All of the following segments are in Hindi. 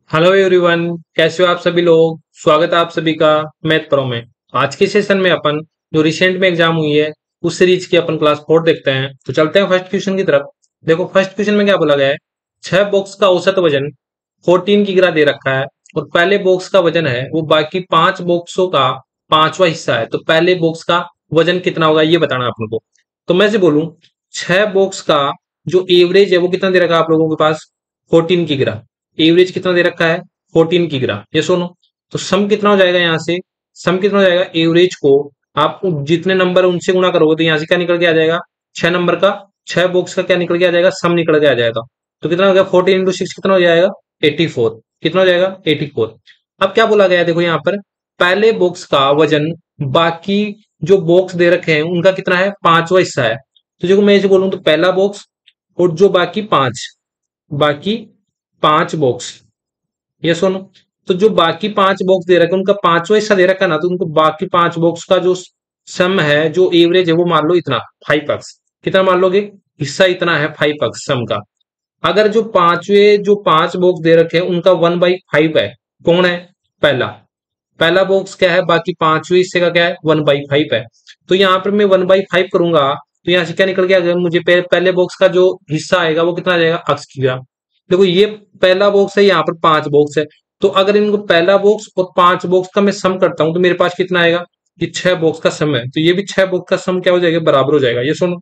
हेलो एवरीवन, कैसे हो आप सभी लोग। स्वागत है आप सभी का मैथ प्रो में। आज के सेशन में अपन जो रिसेंट में एग्जाम हुई है उस सीरीज की अपन क्लास 4 देखते हैं। तो चलते हैं फर्स्ट क्वेश्चन की तरफ। देखो फर्स्ट क्वेश्चन में क्या बोला गया है, 6 बॉक्स का औसत वजन 14 किग्रा दे रखा है और पहले बॉक्स का वजन है वो बाकी 5 बॉक्सों का पांचवा हिस्सा है। तो पहले बॉक्स का वजन कितना होगा ये बताना है अपन को। तो मैं से बोलूं 6 बॉक्स का जो एवरेज है वो कितना दे रखा है आप लोगों के पास, 14 किग्रा। एवरेज कितना दे रखा है, 14 किग्रा। ये सुनो, तो सम कितना हो जाएगा यहाँ से, सम कितना हो जाएगा, एवरेज को आप जितने नंबर उनसे गुणा करोगे तो यहाँ से क्या निकल के आ जाएगा, 6 नंबर का, 6 बॉक्स का क्या निकल के आ जाएगा, सम निकल के आ जाएगा। तो कितना हो गया, 14 × 6 कितना हो जाएगा, 84। कितना हो जाएगा, 84। अब क्या बोला गया है, देखो यहाँ पर पहले बॉक्स का वजन बाकी जो बॉक्स दे रखे हैं उनका कितना है, पांचवा हिस्सा है। तो देखो मैं इसे बोलूँ तो पहला बॉक्स और जो बाकी पांच बॉक्स, ये सुनो, तो जो बाकी 5 बॉक्स दे रखे हैं उनका पांचवा हिस्सा दे रखा है ना, तो उनको बाकी 5 बॉक्स का जो सम है, जो एवरेज है वो मान लो इतना 5 कितना मान लोगे, हिस्सा इतना है 5 सम का। अगर जो पांचवे जो 5 बॉक्स दे रखे हैं उनका 1/5 है, कौन है, पहला पहला बॉक्स क्या है, बाकी पांचवे हिस्से का क्या है, 1/5 है। तो यहाँ पर मैं 1/5 करूंगा तो यहाँ से क्या निकल के आ गया मुझे, पहले बॉक्स का जो हिस्सा आएगा वो कितना आ जाएगा, अक्स की ग्राम। देखो ये पहला बॉक्स है, यहाँ पर 5 बॉक्स है। तो अगर इनको पहला बॉक्स और 5 बॉक्स का मैं सम करता हूं तो मेरे पास कितना आएगा, ये 6 बॉक्स का सम है। तो ये भी 6 बॉक्स का सम क्या हो जाएगा, बराबर हो जाएगा। ये सुनो,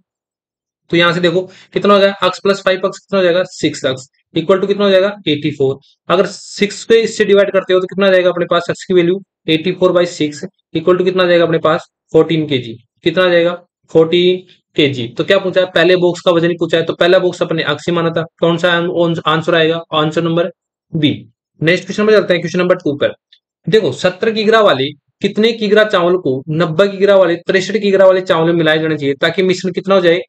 तो यहां से देखो कितना हो जाएगा, अक्स प्लस 5 अक्स कितना हो जाएगा, 6 अक्स इक्वल टू कितना हो जाएगा, 84। अगर 6 पे इससे डिवाइड करते हो तो कितना आ जाएगा अपने पास, अक्स की वैल्यू 84/6 इक्वल टू कितना आ जाएगा अपने पास, 14 kg। कितना आ जाएगा, 14 kg। तो क्या पूछा है, पहले बॉक्स का वजन ही पूछा है, तो पहला बॉक्स अपने अक्स ही माना था। कौन सा आंसर आएगा, answer number B. Next question में चलते हैं, क्वेश्चन नंबर 2 पर। देखो 17 किग्रा वाले कितने किग्रा चावल को 90 किग्रा वाले 63 किग्रा वाले चावल में मिलाया जाना चाहिए ताकि मिश्रण कितना हो जाए,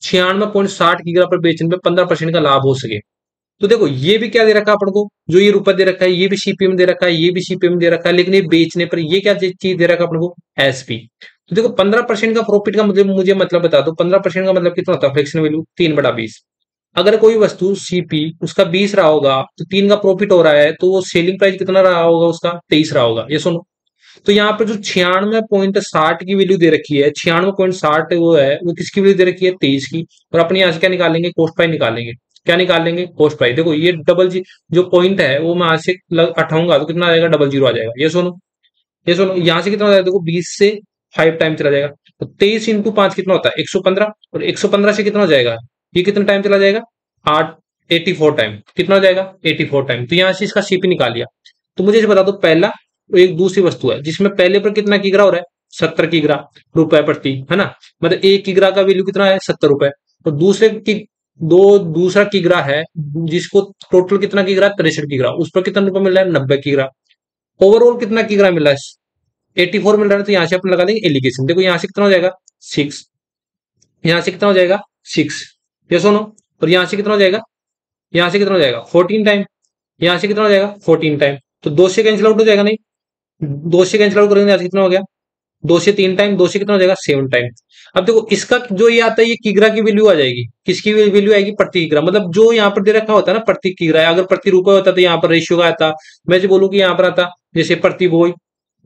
96.60 किग्रा पर बेचने पे 15% का लाभ हो सके। तो देखो ये भी क्या दे रखा है अपन को, जो ये रुपए दे रखा है, ये भी सीपीएम दे रखा है, ये भी सीपीएम दे रखा है, लेकिन ये बेचने पर ये क्या चीज दे रखा है अपन को, एसपी। तो देखो 15% का प्रॉफिट का मुझे मतलब बता दो, 15% का मतलब कितना होता है, फ्रैक्शन वैल्यू 3/20। अगर कोई वस्तु सीपी उसका 20 रहा होगा तो 3 का प्रॉफिट हो रहा है, तो वो सेलिंग प्राइस कितना रहा होगा, उसका 23 रहा होगा। ये सुनो, तो यहाँ पर जो 96.60 की वैल्यू दे रखी है, 96.60 वो है, वो किसकी वैल्यू दे रखी है, 23 की। और अपने यहाँ से क्या निकालेंगे, कॉस्ट प्राइस निकालेंगे। क्या निकालेंगे, कॉस्ट प्राइस। देखो ये जो पॉइंट है वो मैं आज से हटाऊंगा तो कितना आ जाएगा, 00 आ जाएगा। ये सुनो यहाँ से कितना हो जाएगा, देखो 20 से 5 टाइम चला जाएगा। तो 23 × 5 कितना होता है, 115। और 115 से कितना हो जाएगा, ये कितना टाइम चला जाएगा, 8 84 टाइम। कितना हो जाएगा, 84 टाइम। तो यहाँ से इसका सीपी निकाल लिया। तो मुझे बता दो, पहला तो एक दूसरी वस्तु है जिसमें पहले पर कितना किग्रा हो रहा है, 70 किग्रा रुपए प्रति, है ना। मतलब 1 किग्रा का वैल्यू कितना है, 70 रुपए। और दूसरा किग्रा है जिसको टोटल कितना किग्रा, 63 किग्रा, उस पर कितना रुपए मिल रहा है, 90 किग्रा। ओवरऑल कितना किग्रा मिल रहा है, 84 मिल रहा है। तो यहाँ से अपन लगा देंगे एलिगेशन। देखो यहाँ से कितना हो जाएगा, 6। यहाँ से कितना हो जाएगा, 6। ये सुनो, और यहाँ से कितना हो जाएगा, यहाँ से कितना हो जाएगा, 14 टाइम। यहाँ से कितना हो जाएगा, 14 टाइम। तो 2 से कैंसिल आउट हो जाएगा, नहीं 2 से कैंसिल आउट करेंगे, यहाँ से कितना हो गया, 2 से 3 टाइम, 2 से कितना हो जाएगा, 7 टाइम। अब देखो इसका जो ये आता है, ये किग्रा की वैल्यू आ जाएगी, किसकी वैल्यू आएगी, प्रति किग्रा। मतलब जो यहाँ पर दे रखा होता है ना, प्रति किग्रा। अगर प्रति रुपए होता तो यहाँ पर रेशियो का आता। मैं जो बोलूँ कि यहाँ पर आता जैसे प्रति बोई,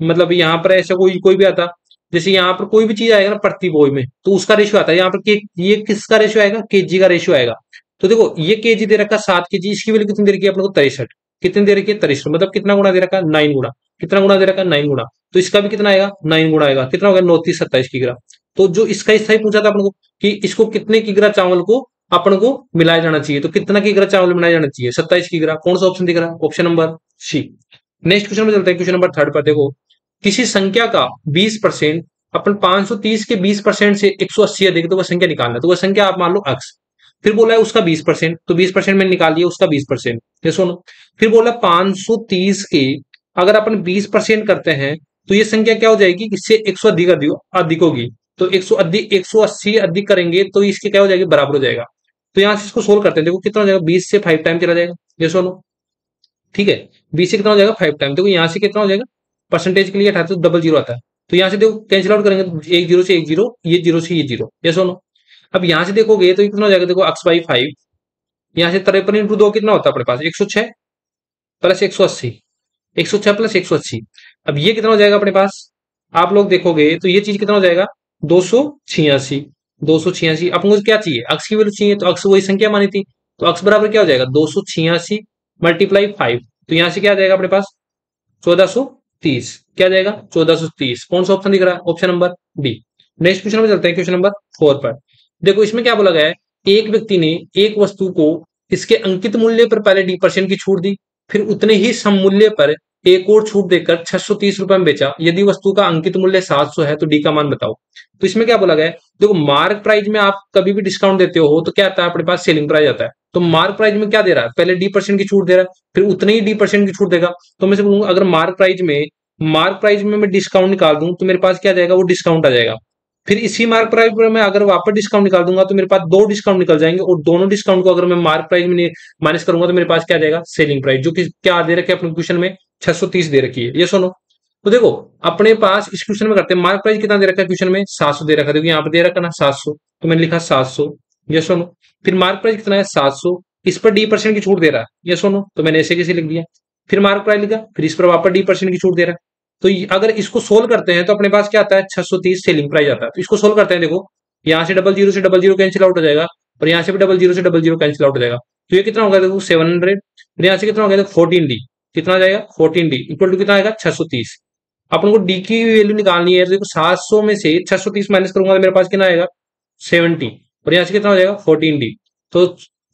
मतलब यहाँ पर ऐसा कोई कोई भी आता, जैसे यहाँ पर कोई भी चीज आएगा ना प्रति बोई में, तो उसका रेशियो आता है। यहाँ पर ये किसका रेशियो आएगा, केजी का रेशियो आएगा। तो देखो ये केजी दे रखा 7 केजी, इसकी वैल्यू कितनी दे रखी है अपने को, 63। कितनी दे रखी है, 63। मतलब कितना गुना दे रखा है, 9 गुना। कितना गुना दे रखा है, 9 गुना। तो इसका भी कितना आएगा, 9 गुना आएगा। कितना होगा, 9×3 = 27 किग्रा। तो जो इसका हिस्सा ही पूछा था अपन को कि इसको कितने किग्रा चावल को अपन को मिलाया जाना चाहिए, तो कितना किग्रा चावल मिलाया जाना चाहिए, 27 किग्रा। कौन सा ऑप्शन दिख रहा है, option number C. Next question में चलते हैं, क्वेश्चन नंबर 3 पर। देखो किसी संख्या का 20%, अपन 530 के 20% से 180 अधिक, तो वह संख्या निकालना। तो वह संख्या आप मान लो अक्स। फिर बोला है उसका 20%, तो 20% में निकाल लिया उसका 20%। ये सुनो, फिर बोला 530 के अगर अपन 20% करते हैं तो ये संख्या क्या हो जाएगी, इससे 100 अधिक अधिक होगी। तो 180 अधिक करेंगे तो इसके क्या हो जाएगी, बराबर हो जाएगा। तो यहां से इसको सोल्व करते हैं। देखो कितना हो जाएगा, 20 से 5 टाइम चला जाएगा। ये सुनो, ठीक है, 20 से कितना हो जाएगा, 5 टाइम। देखो यहाँ से कितना हो जाएगा, परसेंटेज के लिए हटाते तो डबल जीरो आता है। तो यहाँ से देखो कैंसिल आउट करेंगे तो एक जीरो से एक जीरो, ये जीरो से ये जीरो। ये सुनो, अब यहाँ से देखोगे तो कितना हो जाएगा, देखो x/5। यहाँ से 53 × 2 कितना होता है अपने पास, 106। Plus 180, 106 plus 180। अब ये कितना हो जाएगा अपने पास, आप लोग देखोगे तो ये चीज कितना हो जाएगा, 286। 286 अपन को क्या चाहिए, अक्स की वैल्यू चाहिए, तो अक्स वही संख्या मानी थी, तो अक्स बराबर क्या हो जाएगा, 286 मल्टीप्लाई 5। तो यहां से क्या आ जाएगा अपने पास, 1430। क्या आ जाएगा, 1430। कौन सा ऑप्शन दिख रहा है, option number D. Next question में चलते हैं, क्वेश्चन नंबर 4 पर। देखो इसमें क्या बोला गया है, एक व्यक्ति ने एक वस्तु को इसके अंकित मूल्य पर पहले डी% की छूट दी, फिर उतने ही सम मूल्य पर एक और छूट देकर 630 रुपए में बेचा। यदि वस्तु का अंकित मूल्य 700 है तो डी का मान बताओ। तो इसमें क्या बोला गया है, देखो मार्क प्राइस में आप कभी भी डिस्काउंट देते हो तो क्या आता है अपने पास, सेलिंग प्राइस आता है। तो मार्क प्राइस में क्या दे रहा है, पहले डी% की छूट दे रहा है, फिर उतने ही डी% की छूट देगा। तो मैं से बोलूंगा अगर मार्क प्राइस में मैं डिस्काउंट निकाल दूं तो मेरे पास क्या जाएगा, वो डिस्काउंट आ जाएगा। फिर इसी मार्क प्राइस पर मैं अगर वापस डिस्काउंट निकाल दूंगा तो मेरे पास दो डिस्काउंट निकल जाएंगे, और दोनों डिस्काउंट को अगर मैं मार्क प्राइस में माइनस करूंगा तो मेरे पास क्या आ जाएगा, सेलिंग प्राइस, जो कि क्या दे रखे अपने क्वेश्चन में 630 दे रखी है। ये सुनो, तो देखो अपने पास इस क्वेश्चन में करते हैं, मार्क प्राइस कितना दे रखा है क्वेश्चन में, 700 दे रखा है, देखो यहाँ पे दे रखा ना 700, तो मैंने लिखा 700। ये सुनो, फिर मार्क प्राइस कितना है 700, इस पर डी% की छूट दे रहा है, ये सुनो, तो मैंने ऐसे कैसे लिख दिया। फिर मार्क प्राइस लिखा, फिर इस पर वापस डी% की छूट दे रहा है। तो अगर इसको सोल्व करते हैं तो अपने पास क्या आता है, 630 सेलिंग प्राइस आता है। तो इसको सोल्व करते हैं, देखो यहाँ से डबल जीरो कैंसिल आउट हो जाएगा, और यहाँ से भी डबल जीरो कैंसिल आउट हो जाएगा। तो ये कितना होगा, देखो 700, फिर यहाँ से कितना हो गया, देखो 14D, कितना आ जाएगा 14D इक्वल टू कितना आएगा 630। अपन को डी की वैल्यू निकालनी है, तो देखो 700 में से 630 माइनस करूंगा तो मेरे पास कितना आएगा 70, और यहाँ से कितना हो जाएगा 14D। तो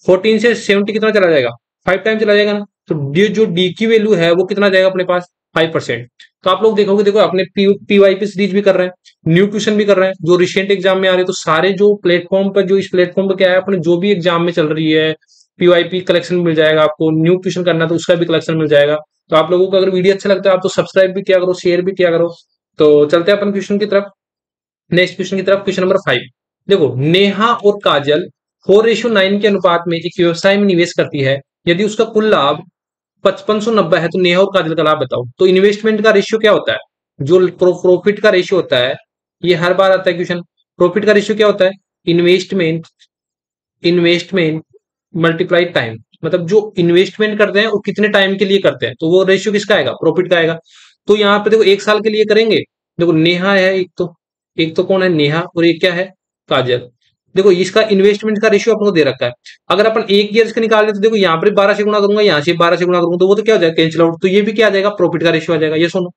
14 से 70 कितना चला जाएगा, 5 टाइम चला जाएगा ना। तो जो डी की वैल्यू है वो कितना जाएगा अपने पास, 5%। तो आप लोग देखोगे, देखो अपने पीवाईपी सीरीज भी कर रहे हैं, न्यू क्वेश्चन भी कर रहे हैं जो रिसेंट एग्जाम में आ रहे हैं। तो सारे जो प्लेटफॉर्म पर, जो इस प्लेटफॉर्म पर क्या है, अपने जो भी एग्जाम में चल रही है पीवाईपी कलेक्शन मिल जाएगा आपको, न्यू क्वेश्चन करना तो उसका भी कलेक्शन मिल जाएगा। तो आप लोगों को अगर वीडियो अच्छा लगता है आप तो सब्सक्राइब भी किया करो, शेयर भी किया करो। तो चलते हैं अपन क्वेश्चन की तरफ, नेक्स्ट क्वेश्चन की तरफ, क्वेश्चन नंबर 5। देखो नेहा और काजल 4:9 के अनुपात में एक व्यवसाय में निवेश करती है, यदि उसका कुल लाभ 5590 है तो नेहा और काजल का लाभ बताओ। तो इन्वेस्टमेंट का रेशियो क्या होता है, जो प्रॉफिट का रेशियो होता है, ये हर बार आता है क्वेश्चन। प्रॉफिट का रेशियो क्या होता है, इन्वेस्टमेंट इन्वेस्टमेंट मल्टीप्लाई टाइम, मतलब जो इन्वेस्टमेंट करते हैं वो कितने टाइम के लिए करते हैं, तो वो रेशियो किसका आएगा, प्रॉफिट का आएगा। तो यहाँ पे देखो 1 साल के लिए करेंगे, देखो नेहा है एक तो कौन है, नेहा, और एक क्या है, काजल। देखो इसका इन्वेस्टमेंट का रेशियो अपन को दे रखा है। अगर अपन 1 ईयर का निकाल ले तो देखो यहाँ पर 12 से गुणा करूंगा, यहाँ से 12 से गुणा करूंगा, तो वो तो क्या हो जाएगा, कैंसिल आउट। तो ये भी क्या आ जाएगा, प्रॉफिट का रेशियो आ जाएगा। ये सुनो,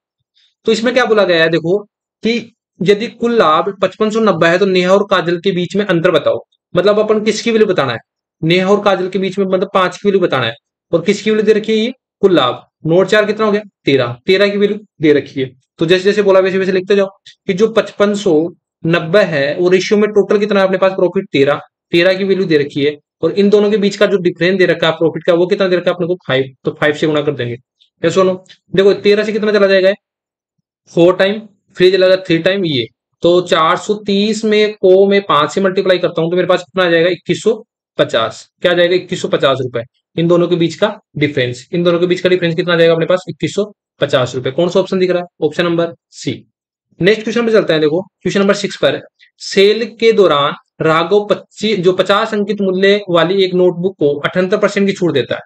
तो इसमें क्या बोला गया है, देखो कि यदि कुल लाभ 5590 है तो नेहा और काजल के बीच में अंतर बताओ। मतलब अपन किसकी वैल्यू बताना है, नेहा और काजल के बीच में, मतलब 5 की वैल्यू बताना है। और किसकी वैल्यू दे रखी है, ये कुल लाभ। नोट 4 कितना हो गया, 13 की वैल्यू दे रखी है। तो जैसे जैसे बोला वैसे वैसे लिखते जाओ कि जो 5590 है वो रेशियो में टोटल कितना है अपने पास, प्रॉफिट 13 की वैल्यू दे रखी है। और इन दोनों के बीच का जो डिफरेंस दे रखा है प्रॉफिट का, वो कितना दे रखा है अपने को 5, तो 5 से गुणा कर देंगे। या सुनो, देखो 13 से कितना चला जाएगा, 4 टाइम, फिर चला जाएगा 3 टाइम ये। तो 430 में को मैं 5 से मल्टीप्लाई करता हूं तो मेरे पास कितना आ जाएगा, 2150। क्या आ जाएगा, 2150 रुपए। इन दोनों के बीच का डिफरेंस, कितना आ जाएगा अपने पास, 2150 रुपए। कौन सा ऑप्शन दिख रहा है, option number C. Next question पे चलते हैं, देखो क्वेश्चन नंबर 6 पर। सेल के दौरान राघव 50 अंकित मूल्य वाली एक नोटबुक को 78% की छूट देता है,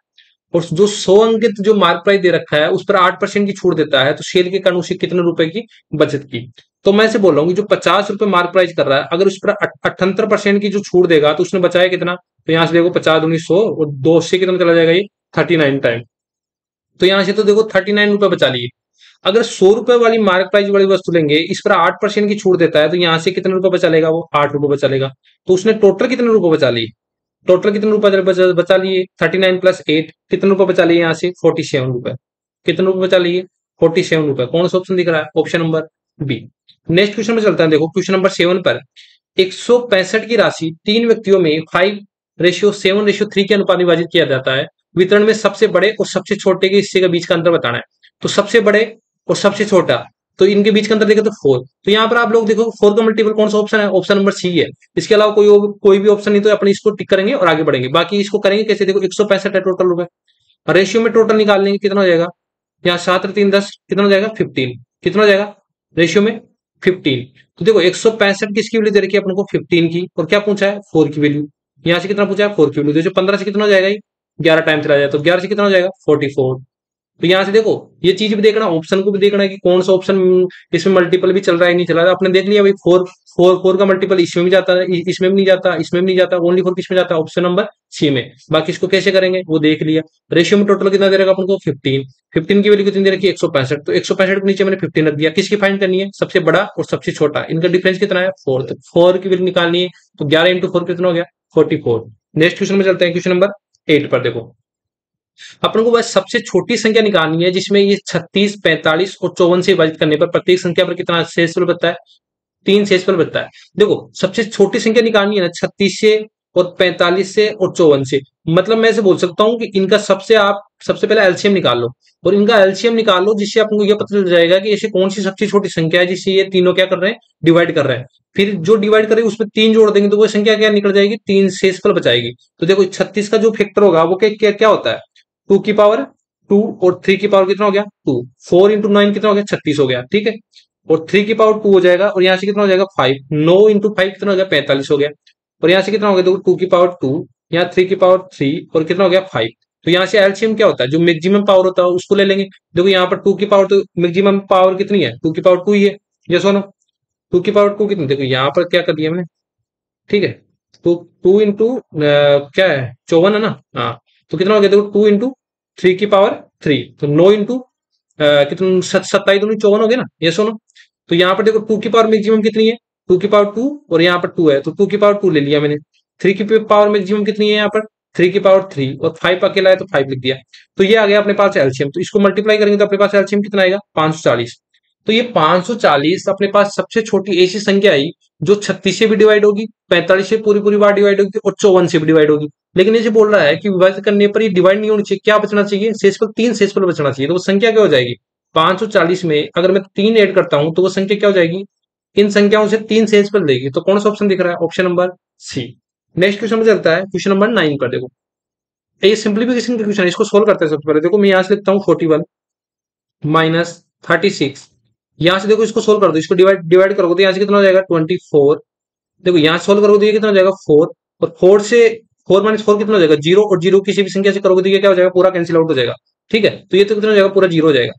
और जो 100 अंकित जो मार्क प्राइस दे रखा है उस पर 8% की छूट देता है। तो सेल के कारण उसे कितने रुपए की बचत की। तो मैं से बोल रहा हूँ कि जो 50 रुपए मार्क प्राइस कर रहा है, अगर उस पर 78% की जो छूट देगा तो उसने बचाया कितना। तो यहाँ से देखो 50 दूनी 100, और 2 से कितना चला जाएगा, ये 39 टाइम। तो यहाँ से तो देखो 39 रुपए बचा लिए। अगर 100 रुपए वाली मार्क प्राइस वाली वस्तु लेंगे, इस पर 8% की छूट देता है, तो यहाँ से कितने रुपए बचा लेगा, वो 8 रुपए बचा लेगा। तो उसने टोटल कितने रुपए बचा लिए, टोटल कितने रुपए बचा लिए, 39 प्लस 8, कितने रुपए बचा लिए यहाँ से, 47 रुपए। कितने रुपए बचा लिए, 47 रुपए। कौन सा ऑप्शन दिख रहा है, option number B. Next question में चलता है, देखो क्वेश्चन नंबर 7 पर। 165 की राशि 3 व्यक्तियों में 5:7:3 के अनुपात में विभाजित किया जाता है। वितरण में सबसे बड़े और सबसे छोटे के हिस्से के बीच का अंतर बताना है। तो सबसे बड़े और सबसे छोटा, तो इनके बीच का अंतर देखें तो 4। तो यहाँ पर आप लोग देखो 4 का मल्टीपल कौन सा ऑप्शन है, ऑप्शन नंबर सी है। इसके अलावा कोई भी ऑप्शन नहीं, तो अपने इसको टिक करेंगे और आगे बढ़ेंगे। बाकी इसको करेंगे कैसे, देखो 165 है टोटल रुपए, रेशियो में टोटल निकाल लेंगे, कितना हो जाएगा, यहाँ 7 और 3 10, कितना हो जाएगा 15। कितना हो जाएगा रेशियो में 15। तो देखो 165 किसकी वैल्यू दे रखी है अपन को, 15 की, और क्या पूछा है 4 की वैल्यू। यहाँ से कितना पूछा है 4 की वैल्यू। 15 से कितना हो जाएगा, 11 टाइम चला जाए, तो 11 से कितना हो जाएगा 44। तो यहाँ से देखो ये चीज भी देखना, ऑप्शन को भी देखना है कि कौन सा ऑप्शन इसमें मल्टीपल भी चल रहा है नहीं चल रहा है। आपने देख लिया भाई, फोर फोर फोर का मल्टीपल इसमें भी जाता है, इसमें भी नहीं जाता, इसमें भी नहीं जाता, ओनली फोर किसमें जाता है, ऑप्शन नंबर सी में। बाकी इसको कैसे करेंगे वो देख लिया। रेशियो में टोटल कितना दे रखा अपन को 15, 15 की वैल्यू कितनी दे रखी है 165, तो 165 के नीचे मैंने 15 रख दिया। किसकी फाइंड करनी है, सबसे बड़ा और सबसे छोटा, इनका डिफरेंस कितना है 4, तो 4 की वैल्यू निकालनी है। तो 11 इंटू 4 कितना हो गया 44। नेक्स्ट क्वेश्चन में चलते हैं, क्वेश्चन नंबर 8 पर। देखो अपन को बस सबसे छोटी संख्या निकालनी है जिसमें ये 36, 45 और 54 से विभाजित करने पर प्रत्येक संख्या पर कितना शेषफल बचता है, 3 शेषफल बचता है। देखो सबसे छोटी संख्या निकालनी है ना 36 से और 45 से और 54 से, मतलब मैं ऐसे बोल सकता हूं कि इनका सबसे पहले एलसीएम निकाल लो, और इनका एलसीएम निकाल लो, जिससे आपको यह पता चल जाएगा कि ऐसे कौन सी सबसे छोटी संख्या है जिससे ये तीनों क्या कर रहे हैं, डिवाइड कर रहे हैं। फिर जो डिवाइड कर रहे हैं उसमें 3 जोड़ देंगे तो वो संख्या क्या निकल जाएगी, 3 शेषफल बचाएगी। तो देखो 36 का जो फैक्टर होगा वो क्या होता है, 2 की पावर 2 और 3 की पावर कितना हो गया 2, 4 इंटू 9 कितना हो गया 36 हो गया, ठीक है। और 3 की पावर 2 हो जाएगा, और यहाँ से कितना हो जाएगा 5, 9 इंटू 5 कितना हो गया 45 हो गया। और यहाँ से कितना हो गया देखो 2 की पावर 2, यहाँ 3 की पावर 3 और कितना हो गया 5। तो यहाँ से एलसीएम क्या होता है, जो मैक्सिमम पावर होता है उसको ले लेंगे। देखो यहाँ पर 2 की पावर, तो मैक्सिमम पावर कितनी है 2 की पावर 2 ही है, ये सुनो 2 की पावर 2 कितनी, देखो यहाँ पर क्या कर दिया मैंने, ठीक है। तो 2 इंटू क्या है 54 है ना, हाँ। तो कितना हो गया देखो 2 इंटू 3 की पावर 3, तो 9 इंटू कितना 27 दूनी 54 हो गया ना, ये सुनो। तो यहाँ पर देखो 2 की पावर मैक्सिमम कितनी है 2 की पावर 2, और यहाँ पर 2 है तो 2 की पावर 2 ले लिया मैंने। 3 की पावर मैक्सिमम कितनी है यहाँ पर 3 की पावर 3, और 5 अकेला है तो 5 लिख दिया। तो ये आ गया अपने पास एलसीएम। तो इसको मल्टीप्लाई करेंगे तो अपने पास एलसीएम कितना आएगा 540। तो ये 540 अपने पास सबसे छोटी ऐसी संख्या आई जो 36 से भी डिवाइड होगी, 45 से पूरी पूरी बार डिवाइड होगी और 54 से भी डिवाइड होगी। लेकिन ये जो बोल रहा है कि विभाजित करने पर ये डिवाइड नहीं होनी चाहिए, क्या बचना चाहिए शेषफल, 3 शेषफल बचना चाहिए। तो वो संख्या क्या हो जाएगी 540 में अगर मैं 3 ऐड करता हूं तो वो संख्या क्या हो जाएगी, इन संख्याओं से 3 शेषफल देगी। तो कौन सा ऑप्शन दिख रहा है, option number C. Next question में चलता है, क्वेश्चन नंबर 9 पर। देखो ये सिंप्लीफिकेशन का क्वेश्चन है, इसको सोल्व करते हैं। सबसे पहले देखो मैं यहां से लिखता हूँ 41 माइनस 36, यहां से देखो इसको सोल्व कर दो, इसको डिवाइड डिवाइड करोगे तो यहां से कितना हो जाएगा 24। देखो यहां सोल्व करोगे तो ये कितना हो जाएगा 4, और 4 से 4 माइनस 4 कितना हो जाएगा 0, और 0 किसी भी संख्या से करोगे तो ये क्या हो जाएगा पूरा कैंसिल आउट हो जाएगा, ठीक है। तो ये तो कितना हो जाएगा पूरा 0 हो जाएगा।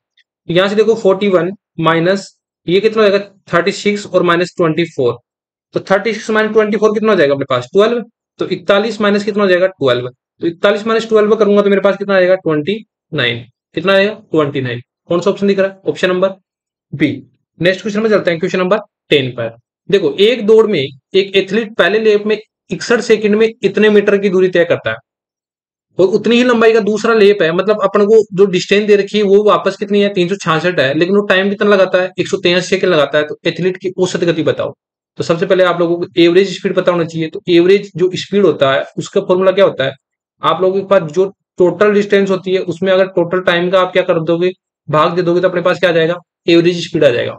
तो यहां से देखो 41 माइनस ये कितना हो जाएगा 36 और माइनस 24, तो 36 माइनस 24 कितना हो जाएगा अपने पास 12। तो 41 माइनस कितना हो जाएगा 12, तो 41 माइनस 12 करूंगा तो मेरे पास कितना आएगा 29, कितना आएगा 29। कौन सा ऑप्शन दिख रहा है, option number B. Next question में चलते हैं, क्वेश्चन नंबर 10 पर। देखो एक दौड़ में एक एथलीट पहले लेप में 61 सेकंड में इतने मीटर की दूरी तय करता है, और उतनी ही लंबाई का दूसरा लेप है, मतलब अपन को जो डिस्टेंस दे रखी है वो वापस कितनी है 366 है, लेकिन वो टाइम कितना लगाता है 183 सेकंड लगाता है। तो एथलीट की औसत गति बताओ। तो सबसे पहले आप लोगों को एवरेज स्पीड पता होना चाहिए। तो एवरेज जो स्पीड होता है उसका फॉर्मूला क्या होता है, आप लोगों के पास जो टोटल डिस्टेंस होती है उसमें अगर टोटल टाइम का आप क्या कर दोगे भाग दे दोगे तो अपने पास क्या आ जाएगा एवरेज स्पीड आ जाएगा।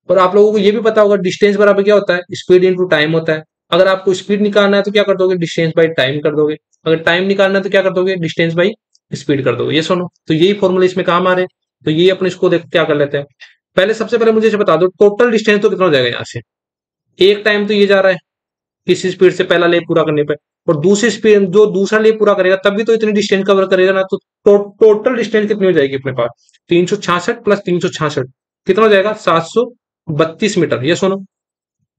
और आप लोगों को ये भी पता होगा डिस्टेंस बराबर क्या होता है स्पीड इनटू टाइम होता है। अगर आपको स्पीड निकालना है तो क्या कर दोगे डिस्टेंस बाई टाइम कर दोगे, अगर टाइम निकालना है तो क्या कर दोगे डिस्टेंस बाई स्पीड कर दोगे। ये सुनो, तो यही फॉर्मूला इसमें काम आ रहे हैं। तो ये अपने इसको देख क्या कर लेते हैं, पहले सबसे पहले मुझे बता दो टोटल डिस्टेंस तो कितना हो जाएगा यहाँ से। एक टाइम तो ये जा रहा है किसी स्पीड से पहला लेप पूरा करने पे, और दूसरी स्पीड जो दूसरा लेप पूरा करेगा तब भी तो इतनी डिस्टेंस कवर करेगा ना। तो टोटल डिस्टेंस कितनी हो जाएगी अपने पास 366 प्लस 366 कितना हो जाएगा 732 मीटर। ये सुनो,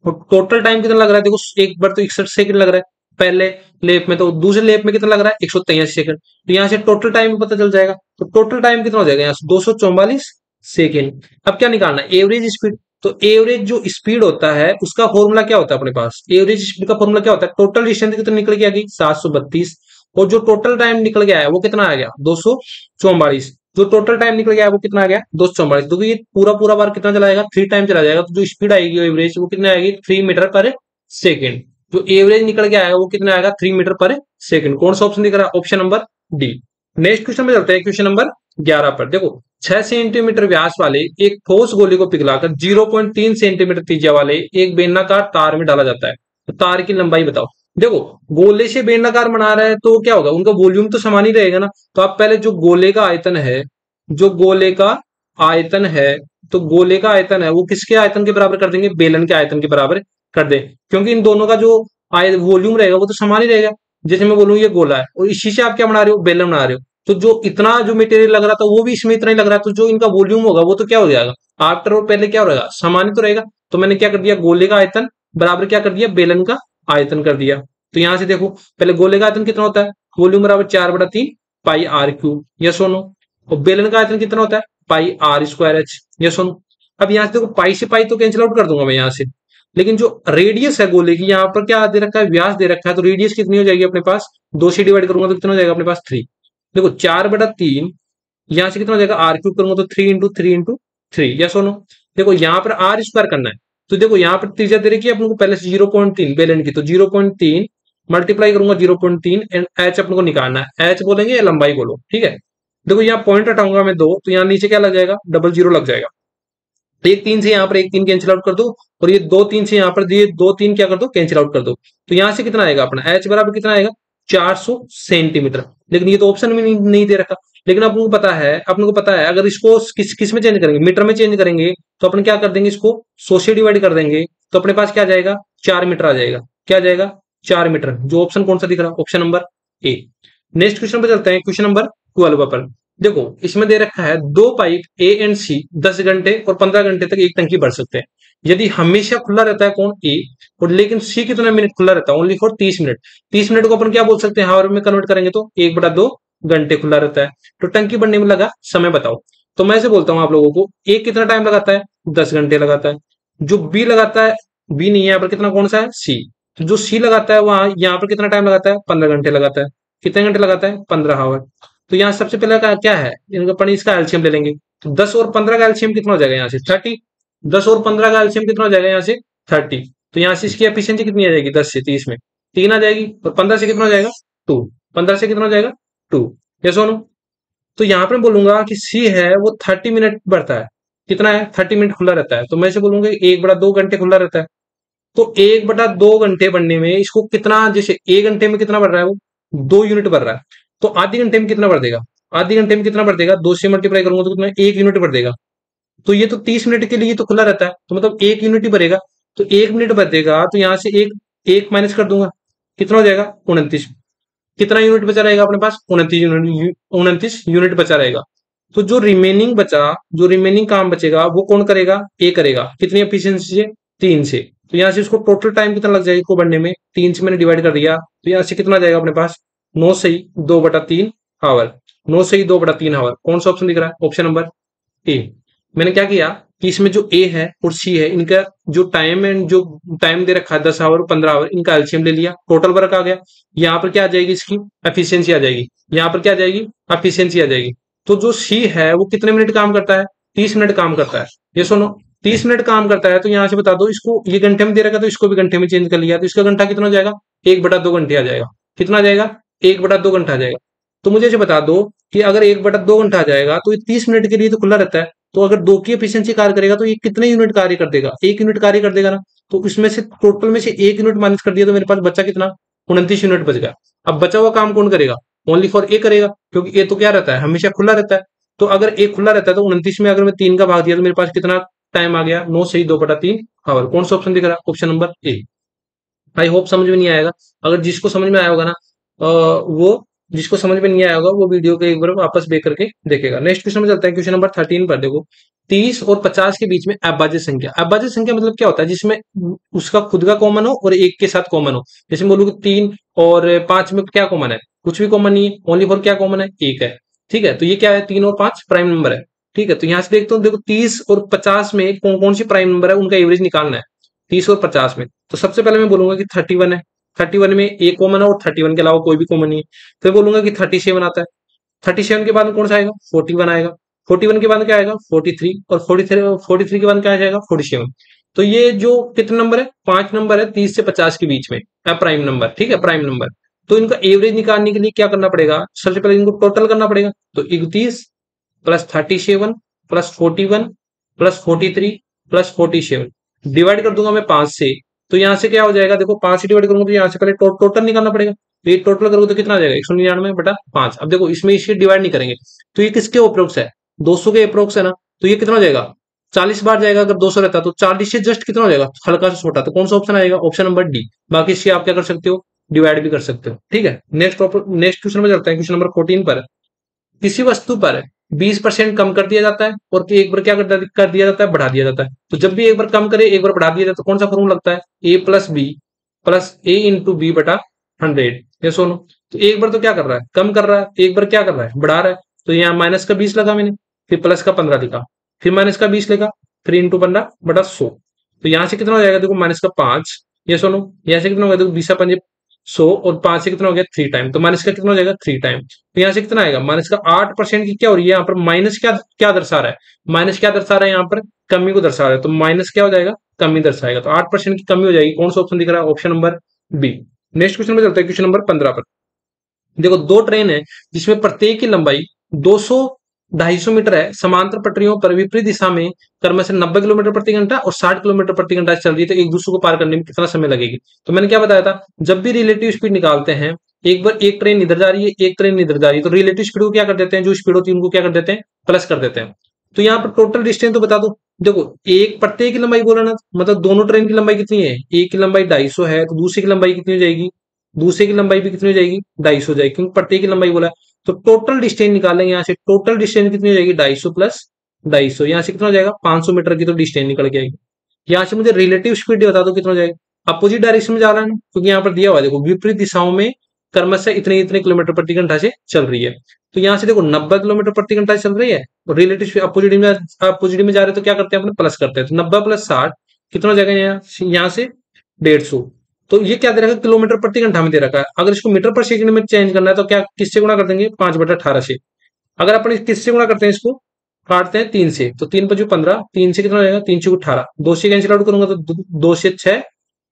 टोटल टाइम कितना लग रहा है देखो, एक बार तो 61 सेकंड लग रहा है पहले लेप में, तो दूसरे लेप में कितना लग रहा है 183 सेकंड। तो यहाँ से टोटल टाइम पता चल जाएगा। तो टोटल टाइम कितना हो जाएगा यहाँ से 244 सेकंड। अब क्या निकालना है एवरेज स्पीड। तो एवरेज जो स्पीड होता है उसका फॉर्मूला क्या होता है अपने पास, एवरेज स्पीड का फॉर्मूला क्या होता है टोटल डिस्टेंस कितना निकल के आ गई 732, और जो टोटल टाइम निकल गया है वो कितना आ गया 244, जो टोटल टाइम निकल गया है वो कितना आ गया 244। तो ये पूरा पूरा बार कितना चला जाएगा 3 टाइम चला जाएगा। तो जो स्पीड आएगी एवरेज वो कितना आएगी 3 मीटर पर सेकेंड। जो एवरेज निकल के आएगा वो कितना आएगा 3 मीटर पर सेकेंड। कौन सा ऑप्शन दिख रहा है option number D. Next question में चलते हैं, क्वेश्चन नंबर 11 पर। देखो 6 सेंटीमीटर व्यास वाले एक ठोस गोले को पिघलाकर 0.3 सेंटीमीटर त्रिज्या वाले एक बेलनाकार तार में डाला जाता है, तो तार की लंबाई बताओ। देखो गोले से बेलनाकार बना रहा है तो क्या होगा उनका वॉल्यूम तो समान ही रहेगा ना। तो आप पहले जो गोले का आयतन है, जो गोले का आयतन है, तो गोले का आयतन है वो किसके आयतन के बराबर कर देंगे बेलन के आयतन के बराबर कर दे, क्योंकि इन दोनों का जो वॉल्यूम रहेगा वो तो समान ही रहेगा। जैसे मैं बोलूँ ये गोला है और इसी से आप क्या बना रहे हो बेलन बना रहे हो, तो जो इतना जो मटेरियल लग रहा था वो भी इसमें इतना ही लग रहा है, तो जो इनका वॉल्यूम होगा वो तो क्या हो जाएगा, आफ्टर और पहले क्या रहेगा, समान ही तो रहेगा। तो मैंने क्या कर दिया, गोले का आयतन बराबर क्या कर दिया, बेलन का आयतन कर दिया। तो यहां से देखो, पहले गोले का आयतन कितना होता है, वॉल्यूम बराबर 4/3 पाई आर क्यूब, यस और नो। और बेलन का आयतन कितना होता है, पाई आर स्क्वायर एच, यस और नो। अब यहां से देखो, पाई से पाई तो कैंसिल आउट कर दूंगा मैं यहाँ से, लेकिन जो रेडियस है गोले की, यहाँ पर क्या दे रखा है, व्यास दे रखा है, तो रेडियस कितनी हो जाएगी अपने पास, 2 से डिवाइड करूंगा तो कितना हो जाएगा अपने पास 3। देखो 4/3, यहां से कितना हो जाएगा, आर क्यूब करूंगा तो 3 × 3 × 3, यस और नो। देखो यहाँ पर आर स्क्वायर करना है, तो देखो यहाँ पर त्रिज्या दे रखी है अपन को पहले से 0.3 बेलन की, तो 0.3 मल्टीप्लाई करूंगा 0.3 एंड एच अपन को निकालना है, एच बोलेंगे या लंबाई बोलो, ठीक है। देखो यहाँ पॉइंट हटाऊंगा मैं 2, तो यहाँ नीचे क्या लग जाएगा, डबल जीरो लग जाएगा। तो 1 3 से यहाँ पर 1 3 कैंसिल आउट कर दो, और ये 2 3 से यहाँ पर ये 2 3 क्या कर दो, कैंसिल आउट कर दो। तो यहाँ से कितना आएगा अपना एच बराबर कितना आएगा, 400 सेंटीमीटर। लेकिन ये तो ऑप्शन में नहीं दे रखा। लेकिन अपने को पता है अगर इसको किस में चेंज करेंगे, मीटर में चेंज करेंगे, तो अपन क्या कर देंगे, इसको 100 से डिवाइड कर देंगे, तो अपने पास क्या आ जाएगा, 4 मीटर आ जाएगा। क्या आ जाएगा, 4 मीटर। जो ऑप्शन कौन सा दिख रहा है, option number A. Next question पे चलते हैं, क्वेश्चन नंबर 12 पर। देखो इसमें दे रखा है 2 पाइप ए एंड सी 10 घंटे और 15 घंटे तक एक टंकी भर सकते हैं। यदि हमेशा खुला रहता है कौन, ए, और लेकिन सी कितना मिनट खुला रहता है, ओनली फॉर 30 मिनट। 30 मिनट को अपन क्या बोल सकते हैं, हावर में कन्वर्ट करेंगे तो 1/2 घंटे खुला रहता है। तो टंकी बनने में लगा समय बताओ। तो मैं से बोलता हूं आप लोगों को, ए कितना टाइम लगाता है, 10 घंटे लगाता है। जो बी लगाता है, बी नहीं है यहाँ पर, कितना कौन सा है, सी। तो जो सी लगाता है वहां यहाँ पर कितना टाइम लगाता है, 15 घंटे लगाता है। कितने घंटे लगाता है, 15 आवर। तो यहाँ सबसे पहले क्या है, इनका अपन इसका एल्शियम ले लेंगे। तो 10 और 15 का एल्शियम कितना हो जाएगा यहाँ से, 30। 10 और 15 का एल्शियम कितना हो जाएगा यहाँ से, 30। तो यहाँ से इसकी एफिशिएंसी कितनी आ जाएगी, 10 से 30 में 3 आ जाएगी, और 15 से कितना हो जाएगा, 2। 15 से कितना हो जाएगा, 2। ये सुनो, तो यहाँ पे बोलूंगा कि सी है वो 30 मिनट बढ़ता है। कितना है, 30 मिनट खुला रहता है। तो मैं से बोलूंगा 1/2 घंटे खुला रहता है। तो 1/2 घंटे बनने में इसको कितना, जैसे 1 घंटे में कितना बढ़ रहा है, वो 2 यूनिट बढ़ रहा है। तो आधी घंटे में कितना बढ़ देगा, आधी घंटे में कितना बढ़ देगा, 2 से मल्टीप्लाई करूंगा तो कितना, 1 यूनिट बढ़ देगा। तो ये तो 30 मिनट के लिए तो खुला रहता है, तो मतलब 1 यूनिट ही बढ़ेगा। तो 1 मिनट बढ़ेगा, तो यहाँ से एक एक माइनस कर दूंगा, कितना हो जाएगा, 29। कितना यूनिट बचा रहेगा अपने पास, 29 यूनिट बचा रहेगा। तो जो रिमेनिंग काम बचेगा वो कौन करेगा, ए करेगा। कितनी एफिशिएंसी से, 3 से। तो यहाँ से इसको टोटल टाइम कितना लग जाएगा इसको बनने में, 3 से मैंने डिवाइड कर दिया, तो यहाँ से कितना जाएगा अपने पास, 9 से ही 2/3 आवर। 9 से ही 2/3 आवर। कौन सा ऑप्शन दिख रहा है, ऑप्शन नंबर ए। मैंने क्या किया कि इसमें जो ए है और सी है, इनका जो टाइम एंड जो टाइम दे रखा है 10 आवर 15 आवर, इनका एलसीएम ले लिया, टोटल वर्क आ गया। यहाँ पर क्या आ जाएगी, इसकी एफिशिएंसी आ जाएगी। यहाँ पर क्या आ जाएगी, एफिशिएंसी आ जाएगी। तो जो सी है वो कितने मिनट काम करता है, 30 मिनट काम करता है। ये सुनो, 30 मिनट काम करता है। तो यहाँ से बता दो, इसको ये घंटे में दे रखा है तो इसको भी घंटे में चेंज कर लिया, तो इसका घंटा कितना हो जाएगा, 1/2 घंटे आ जाएगा। कितना आ जाएगा, 1/2 घंटा आ जाएगा। तो मुझे ऐसे बता दो कि अगर 1/2 घंटा आ जाएगा तो ये 30 मिनट के लिए तो खुला रहता है। तो अगर 2 की एफिशिएंसी कार्य करेगा तो ये कितने यूनिट कार्य कर देगा, 1 यूनिट कार्य कर देगा ना। तो इसमें से टोटल में से 1 यूनिट माइनस कर दिया, तो मेरे पास बचा कितना, 29 यूनिट बच गया। अब बचा हुआ काम कौन करेगा, ओनली फॉर ए करेगा, क्योंकि ए तो क्या रहता है, हमेशा खुला रहता है। तो अगर ए खुला रहता है तो 29 में अगर मैं 3 का भाग दिया तो मेरे पास कितना टाइम आ गया, 9 से ही 2/3 आवर। कौन सा ऑप्शन दिख रहा है, option number A. I hope समझ में नहीं आएगा। अगर जिसको समझ में आया होगा ना, वो जिसको समझ में नहीं आया होगा वो वीडियो को एक बार वापस बैक करके देखेगा। नेक्स्ट क्वेश्चन में चलता है, क्वेश्चन नंबर 13 पर। देखो 30 और 50 के बीच में अभाज्य संख्या। अभाज्य संख्या मतलब क्या होता है, जिसमें उसका खुद का कॉमन हो और एक के साथ कॉमन हो। जैसे बोलूँ 3 और 5 में क्या कॉमन है, कुछ भी कॉमन नहीं है, ओनली फॉर क्या कॉमन है, एक है। ठीक है, तो ये क्या है, 3 और 5 प्राइम नंबर है। ठीक है, तो यहाँ से देखते हो, देखो 30 और 50 में कौन कौन सी प्राइम नंबर है, उनका एवरेज निकालना है 30 और 50 में। तो सबसे पहले मैं बोलूंगा कि 31 है। 31 में ए कॉमन है और 31 के अलावा कोई भी कॉमन नहीं है। फिर बोलूंगा कि 37 आता है। 37 के बाद में कौन सा आएगा, 41 आएगा। 41 के बाद क्या आएगा, 43। और 43 के बाद क्या आ जाएगा, 47। तो ये जो कितने नंबर है, 5 नंबर है 30 से 50 के बीच में, प्राइम नंबर। ठीक है, प्राइम नंबर। तो इनका एवरेज निकालने के लिए क्या करना पड़ेगा, सबसे पहले इनको टोटल करना पड़ेगा। तो 31 plus 37 plus 41 plus 43 plus 47 divide कर दूंगा मैं 5 से। तो यहाँ से क्या हो जाएगा, देखो 5 से डिवाइड करूंगा तो यहाँ से पहले टोटल निकालना पड़ेगा। तो ये टोटल करोगे तो कितना आ जाएगा, 199/5। अब देखो इसमें इसे डिवाइड नहीं करेंगे, तो ये किसके अप्रोक्स है, 200 के अप्रोक्स है ना। तो ये कितना हो जाएगा, 40 बार जाएगा। अगर 200 रहता तो 40 से जस्ट कितना हो जाएगा, हल्का सा छोटा। तो कौन सा ऑप्शन आएगा, ऑप्शन नंबर डी। बाकी इससे आप क्या कर सकते हो, डिवाइड भी कर सकते हो। ठीक है, नेक्स्ट क्वेश्चन में चलते हैं, क्वेश्चन नंबर 14 पर। किसी वस्तु पर 20% कम कर दिया जाता है और एक बार क्या कर दिया जाता है, बढ़ा दिया जाता है। तो जब भी एक बार कम करे एक बार बढ़ा दिया जाता है तो कौन सा फॉर्मूला लगता है, ए प्लस बी प्लस ए इंटू बी बटा 100। ये सुनो, तो एक बार तो क्या कर रहा है, कम कर रहा है, एक बार क्या कर रहा है, बढ़ा रहा है। तो यहाँ माइनस का 20 लगा मैंने, फिर प्लस का 15 लिखा, फिर माइनस का 20 लिखा, फिर इंटू 15 बटा 100। तो यहाँ से कितना हो जाएगा देखो, माइनस का 5। ये सुनो, यहाँ से कितना हो गया देखो, 20 और 5 से कितना हो गया 3 टाइम, तो माइनस का कितना हो जाएगा 3 टाइम। तो यहाँ से कितना आएगा, माइनस का 8% की क्या हो रही है यहाँ पर, माइनस क्या क्या दर्शा रहा है, माइनस क्या दर्शा रहा है यहाँ पर, कमी को दर्शा रहा है। तो माइनस क्या हो जाएगा, कमी दर्शाएगा। तो 8% की कमी हो जाएगी। कौन सा ऑप्शन दिख रहा है, option number B. Next question में चलते हैं, क्वेश्चन नंबर 15 पर। देखो दो ट्रेन है जिसमें प्रत्येक की लंबाई 200 250 मीटर है, समांतर पटरियों पर विपरीत दिशा में क्रम से 90 किलोमीटर प्रति घंटा और 60 किलोमीटर प्रति घंटा चल रही है, तो एक दूसरे को पार करने में कितना समय लगेगी। तो मैंने क्या बताया था, जब भी रिलेटिव स्पीड निकालते हैं, एक बार एक ट्रेन इधर जा रही है एक ट्रेन इधर जा रही है, तो रिलेटिव स्पीड को क्या कर देते हैं, जो स्पीड होती है उनको क्या कर देते हैं, प्लस कर देते हैं। तो यहाँ पर टोटल डिस्टेंस तो बता दो। देखो एक प्रत्येक की लंबाई बोला ना, मतलब दोनों ट्रेन की लंबाई कितनी है, एक की लंबाई 250 है तो दूसरे की लंबाई कितनी हो जाएगी, दूसरे की लंबाई भी कितनी हो जाएगी, 250 हो जाएगी, क्योंकि प्रत्येक की लंबाई बोला है। तो टोटल डिस्टेंस निकालेंगे यहाँ से, टोटल डिस्टेंस कितनी हो जाएगी, 250 प्लस 250, यहाँ से कितना हो जाएगा 500 मीटर की तो डिस्टेंस निकल के आएगी। यहाँ से मुझे रिलेटिव स्पीड बता दो कितना हो जाएगा, अपोजिट डायरेक्शन में जा रहा है ना, क्योंकि यहाँ पर दिया हुआ है देखो, विपरीत दिशाओं में क्रमशः इतने इतने किलोमीटर प्रति घंटा से चल रही है। तो यहाँ से देखो 90 किलोमीटर प्रति घंटा से चल रही है और रिलेटिव अपोजिट में जा रहे हैं, तो क्या करते हैं अपने, प्लस करते हैं। तो 90 प्लस 60 कितना हो जाएगा, यहाँ से 150। तो ये क्या दे रखा है, किलोमीटर प्रति घंटा में दे रखा है। अगर इसको मीटर पर सेकंड में चेंज करना है तो क्या किससे गुणा कर देंगे, 5/18 से। अगर अपन किससे गुणा करते हैं, इसको काटते हैं 3 से, तो 3×5 = 15, 3 से कितना हो जाएगा, 3×18, 2 से कैंसिल आउट करूंगा तो 2 से 6,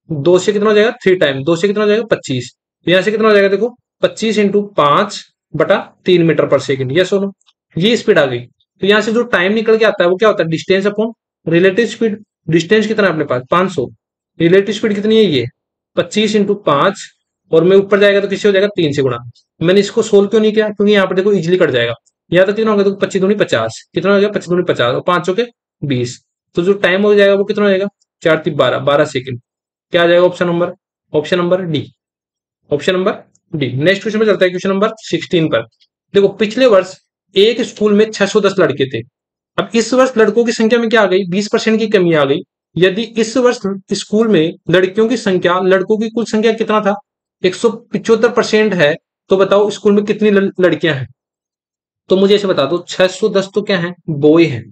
2 से कितना हो जाएगा 3 टाइम, 2 से कितना हो जाएगा 25। तो यहाँ से कितना हो जाएगा देखो, 25×5/3 मीटर पर सेकंड। ये सुनो, ये स्पीड आ गई। तो यहाँ से जो टाइम निकल के आता है वो क्या होता है, distance upon relative speed. Distance कितना है अपने पास, 500, रिलेटिव स्पीड कितनी है, ये 25×5, और मैं ऊपर जाएगा तो किससे हो जाएगा, 3 से गुणा। मैंने इसको सोल्व क्यों नहीं किया, क्योंकि यहाँ पर देखो इजिली कट जाएगा। यहाँ तो कितना होगा, तो 25×2 = 50, कितना हो जाएगा 25×2 = 50 और 5 के 20। तो जो टाइम हो जाएगा वो कितना हो जाएगा, 4×3 = 12 सेकंड। क्या आ जाएगा option number, option number D, option number D. Next question में चलता है, क्वेश्चन नंबर 16 पर। देखो पिछले वर्ष एक स्कूल में 610 लड़के थे, अब इस वर्ष लड़कों की संख्या में क्या आ गई, 20% की कमी आ गई। यदि इस वर्ष स्कूल में लड़कियों की संख्या लड़कों की कुल संख्या कितना था, 175% है, तो बताओ स्कूल में कितनी लड़कियां हैं। तो मुझे ऐसे बता दो, 610 तो क्या है, बॉय है।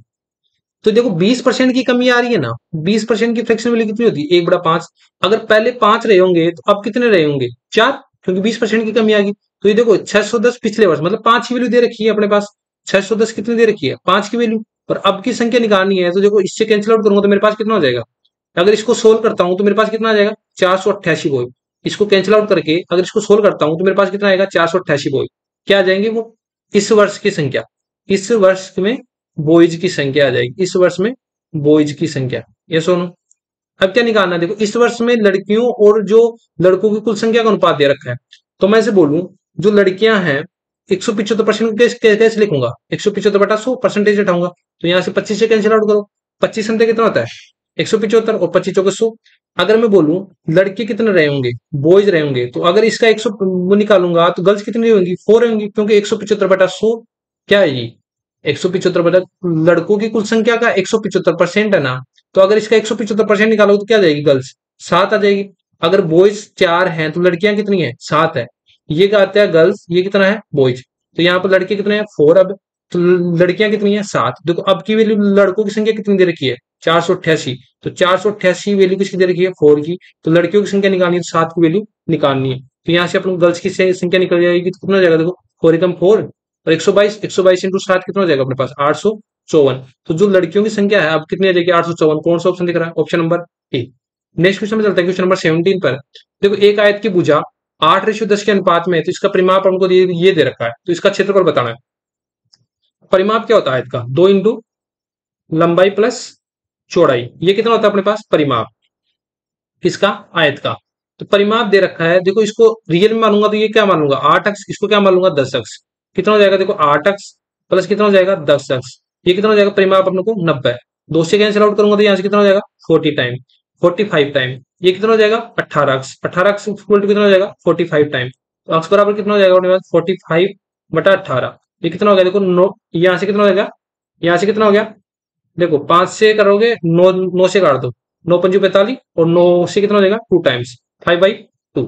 तो देखो 20% की कमी आ रही है ना, 20% की फ्रैक्शन वैल्यू कितनी होती है, 1/5। अगर पहले 5 रहे होंगे तो अब कितने रहे होंगे, 4, क्योंकि 20% की कमी आ गई। तो ये देखो 610 पिछले वर्ष, मतलब 5 की वैल्यू दे रखी है अपने पास, 610 कितनी दे रखी है, 5 की वैल्यू, और अब की संख्या निकालनी है। तो देखो इससे कैंसिल आउट करूंगा तो मेरे पास कितना हो जाएगा, अगर इसको सोल्व करता हूं तो मेरे पास कितना आ जाएगा, 488 बॉय। इसको कैंसिल आउट करके अगर इसको सोल्व करता हूं तो मेरे पास कितना आएगा, 488 बॉय। क्या आ जाएंगे वो, इस वर्ष की संख्या, इस वर्ष में बॉयज की संख्या आ जाएगी, इस वर्ष में बॉयज की संख्या। ये सुनो, अब क्या निकालना है, देखो इस वर्ष में लड़कियों और जो लड़कों की कुल संख्या का अनुपात दे रखा है। तो मैं ऐसे बोलूं, जो लड़कियां हैं 175% कैसे लिखूंगा, 175/100 परसेंटेज हटाऊंगा। तो यहाँ से 25 से कैंसिल आउट करो, 25 संख्या कितना होता है, 175 और 25×100। अगर मैं बोलूं लड़के कितने रहे होंगे, बॉयज रहे होंगे, तो अगर इसका 100 वो निकालूंगा तो गर्ल्स कितनी होंगी, 4 होंगी, क्योंकि 175/100 क्या है जी, 175 बटा लड़कों की कुल संख्या का 175% है ना। तो अगर इसका 175% निकालोगे तो क्या आ जाएगी, गर्ल्स 7 आ जाएगी। अगर बॉयज 4 हैं तो लड़कियां कितनी है, 7 है। ये क्या आता है गर्ल्स, ये कितना है बॉयज। तो यहाँ पर लड़के कितने हैं, 4। अब तो लड़कियां कितनी है, 7। देखो अब की वैल्यू लड़कों की संख्या कितनी दे रखी है, 488। तो 488 वैल्यू किसकी दे रखी है, 4 की। तो लड़कियों की संख्या निकालनी है तो 7 की वैल्यू निकालनी है। तो यहाँ से अपन गर्ल्स की संख्या निकल जाएगी, तो कितना हो जाएगा देखो, 4×4 और 122 इंटू 7 कितना हो जाएगा अपने पास, 854। तो जो लड़कियों की संख्या है अब कितनी आ जाएगी, 854। कौन सा ऑप्शन दिख रहा है, option number A. Next question में चलता है, क्वेश्चन नंबर 17 पर। देखो एक आयत की भुजा 8:10 के अनुपात में है, तो इसका परिमाप हमको ये दे रखा है, तो इसका क्षेत्रफल बताना है। परिमाप क्या होता है आयत का, 2 इंटू लंबाई प्लस चौड़ाई। ये कितना होता है अपने पास परिमाप, किसका, आयत का। तो परिमाप दे रखा है, देखो इसको रियल में मानूंगा तो ये क्या मानूंगा, 8x, इसको क्या मान लूंगा, 10x। कितना हो जाएगा देखो, 8x प्लस कितना हो जाएगा, 10x। ये कितना हो जाएगा परिमाप अपने को 90। 2 से कैंसिल आउट करूंगा तो यहाँ से कितना हो जाएगा, 40 टाइम, 45 टाइम। ये कितना हो जाएगा 18x, 18x इक्वल टू कितना हो जाएगा 45 टाइम। तो x बराबर कितना हो जाएगा अपने पास 45/18। ये कितना हो गया देखो, नौ, यहाँ से कितना हो जाएगा, यहाँ से कितना हो गया देखो, 5 से करोगे, 9 9 से काट दो, 9 पंजे 45, और 9 से कितना हो जाएगा 2 टाइम्स 5/2।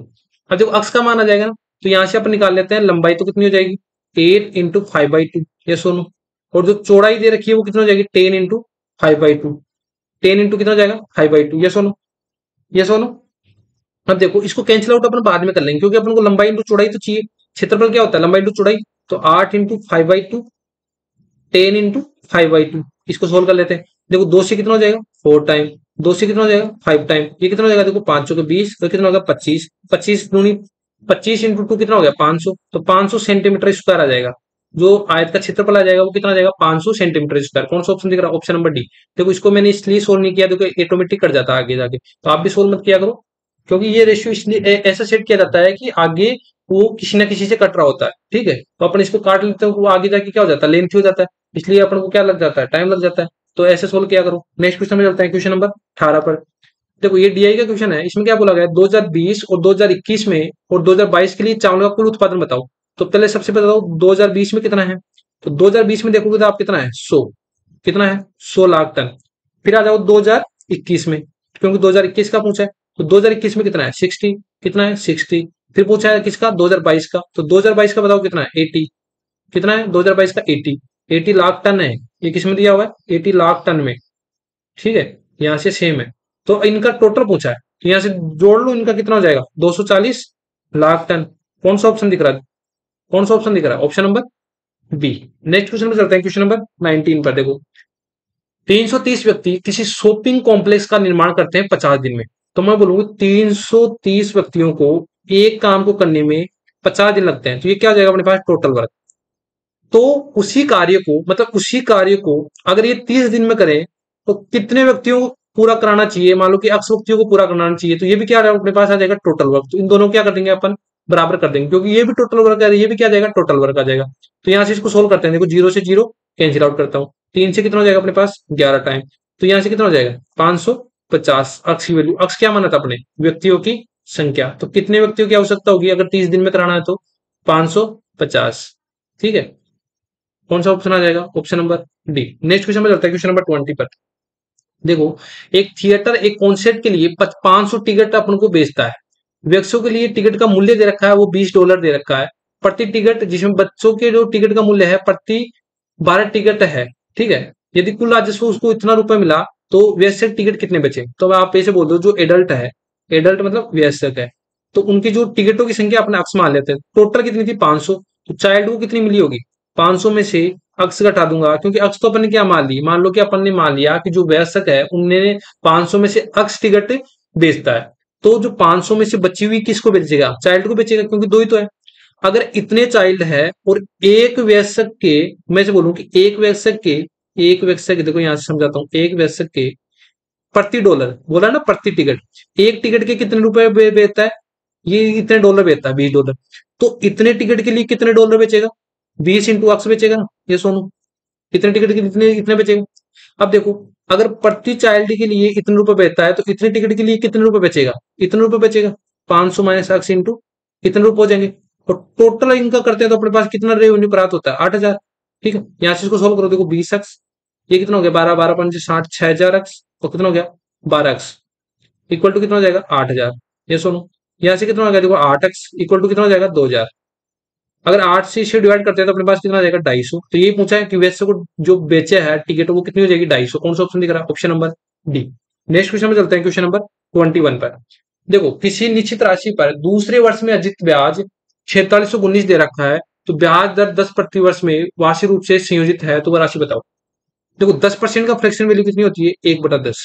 अब देखो अक्स का मान आ जाएगा ना, तो यहाँ से अपन निकाल लेते हैं लंबाई, तो कितनी हो जाएगी 8 इंटू 5/2, ये सुनो। और जो चौड़ाई दे रखी है वो कितना हो जाएगी 10 इंटू 5/2, 10 इंटू कितना हो जाएगा 5/2, ये सुनो, ये सुनो। अब देखो इसको कैंसिल आउट अपन बाद में कर लेंगे, क्योंकि अपन को लंबाई इंटू चौड़ाई तो चाहिए। क्षेत्रफल क्या होता है, लंबाई इंटू चौड़ाई। तो 8 इंटू 5/2, 10 इंटू 5/2, इसको सोल्व कर लेते हैं। देखो 2 से कितना हो जाएगा 4 टाइम, 2 से कितना हो जाएगा 5 टाइम, ये कितना हो जाएगा देखो 5 के 20, तो कितना होगा 25, 25 दूनी 25 इंटू 2 कितना हो गया 500, तो 500 सेंटीमीटर स्क्वायर आ जाएगा। जो आयत का क्षेत्रफल आ जाएगा वो कितना आ जाएगा 500 सेंटीमीटर स्क्वायर। कौन सा ऑप्शन दिख रहा है, ऑप्शन नंबर डी। देखो इसको मैंने इसलिए सोल्व नहीं किया, देखो ऑटोमेटिक कट जाता है आगे जाके, तो आप भी सोल्व मत किया करो, क्योंकि ये रेशियो इसलिए ऐसा सेट किया जाता है कि आगे वो किसी ना किसी से कट रहा होता है, ठीक है। तो अपन इसको काट लेते हैं, वो आगे जाके क्या हो जाता है, लेंथी हो जाता है, इसलिए अपन को क्या लग जाता है, टाइम लग जाता है। तो ऐसे सोल्व किया करो। नेक्स्ट क्वेश्चन में चलते हैं, क्वेश्चन नंबर 18 पर। देखो ये डीआई का क्वेश्चन है, इसमें क्या बोला गया है 2020 और 2021 में और 2022 के लिए चावल का कुल उत्पादन बताओ। तो पहले सबसे बताओ 2020 में कितना है, तो 2020 में देखोगे तो आप कितना है 100, कितना है 100 लाख टन। फिर आ जाओ 2021 में, क्योंकि 2021 का पूछा है, तो 2021 में कितना है 60, कितना है 60। फिर पूछा है किसका 2022 का, तो 2022 का बताओ कितना है 80, कितना है 2022 का 80, 80 लाख टन है। ये किसमें दिया हुआ है 80 लाख टन में, ठीक है, यहाँ से सेम है। तो इनका टोटल पूछा है, तो यहाँ से जोड़ लो, इनका कितना हो जाएगा 240 लाख टन। कौन सा ऑप्शन दिख रहा है, कौन सा ऑप्शन दिख रहा है, option number B. Next question में चलते हैं, क्वेश्चन नंबर 19 पर। देखो 330 व्यक्ति किसी शॉपिंग कॉम्प्लेक्स का निर्माण करते हैं 50 दिन में। तो मैं बोलूंगा 330 व्यक्तियों को एक काम को करने में 50 दिन लगते हैं, तो ये क्या हो जाएगा अपने पास टोटल वर्क। तो उसी कार्य को, मतलब उसी कार्य को अगर ये 30 दिन में करें तो कितने व्यक्तियों को पूरा कराना चाहिए, मान लो कि x व्यक्तियों को पूरा कराना चाहिए, तो ये भी क्या अपने पास आ जाएगा टोटल वर्क। तो इन दोनों क्या कर देंगे अपन, बराबर कर देंगे, क्योंकि ये भी टोटल वर्क है, ये भी क्या आ जाएगा टोटल वर्क आ जाएगा। तो यहाँ से इसको सोल्व करते हैं, देखो 0 से 0 कैंसिल आउट करता हूँ, 3 से कितना हो जाएगा अपने पास 11 टाइम, तो यहाँ से कितना हो जाएगा 550। अक्स की वैल्यू, अक्स क्या माना था अपने, व्यक्तियों की संख्या, तो कितने व्यक्तियों की आवश्यकता होगी अगर 30 दिन में कराना है तो 550, ठीक है। कौन सा ऑप्शन आ जाएगा, option number D. Next question में चलता है, क्वेश्चन नंबर 20 पर। देखो एक थिएटर एक कॉन्सर्ट के लिए 500 टिकट अपन को बेचता है। व्यक्तियों के लिए टिकट का मूल्य दे रखा है वो $20 दे रखा है प्रति टिकट, जिसमें बच्चों के जो टिकट का मूल्य है प्रति 12 टिकट है, ठीक है। यदि कुल राजस्व उसको इतना रुपए मिला तो वयस्क टिकट कितने बचे, तो आप ऐसे बोल दो जो एडल्ट है, एडल्ट मतलब वयस्क है, तो उनकी जो टिकटों की संख्या अपने अक्स मान लेते हैं। टोटल कितनी थी 500, तो चाइल्ड को कितनी मिली होगी 500 में से अक्स घटा दूंगा, क्योंकि अक्स तो अपन ने क्या मान ली, मान लो कि अपन ने मान लिया कि जो वयस्क है उनने 500 में से अक्स टिकट बेचता है, तो जो 500 में से बची हुई किसको बेचेगा, चाइल्ड को बेचेगा, क्योंकि दो ही तो है। अगर इतने चाइल्ड है और एक वयस्क के, मैं से बोलूं कि एक वयस्क के, एक वयस्क देखो यहां से समझाता हूं, एक वयस्क के प्रति डॉलर बोला ना, प्रति टिकट, एक टिकट के कितने रुपए बेचता है, ये इतने डॉलर बेचता है $20। तो इतने टिकट के लिए कितने डॉलर बेचेगा, 20 इंटू अक्स बेचेगा ना, ये सोनू इतने टिकट के इतने इतने बेचेगा। अब देखो अगर प्रति चाइल्ड के लिए इतने रुपए बेचता है तो इतने टिकट के लिए कितने रुपए बचेगा, इतने रुपए बचेगा, 500 माइनस अक्स इंटू इतने रुपए हो जाएंगे। और टोटल इनका करते हैं तो अपने पास कितना रेवेन्यू प्राप्त होता है 8000, ठीक है। यहाँ से इसको सोल्व करो, देखो 20 अक्स, ये कितना हो गया 12, 12 5 60, 6000 अक्स, और कितना हो गया 12 अक्स इक्वल टू कितना हो जाएगा 8000, ये सुनो। यहाँ से कितना हो गया देखो 8 अक्स इक्वल टू कितना हो जाएगा 2000। अगर 8 से इसे डिवाइड करते हैं तो अपने पास कितना आ जाएगा 250। तो ये पूछा है कि वैसे को जो बेचे है टिकट वो कितनी हो जाएगी 250। कौन सा ऑप्शन दिख रहा है, option number D. Next question में चलते हैं, क्वेश्चन नंबर 21 पर। देखो किसी निश्चित राशि पर दूसरे वर्ष में अर्जित ब्याज 4619 दे रखा है, तो ब्याज दर 10 प्रति वर्ष में वार्षिक रूप से संयोजित है, तो वह राशि बताओ। देखो 10% का फ्रैक्शन वैल्यू कितनी होती है 1/10,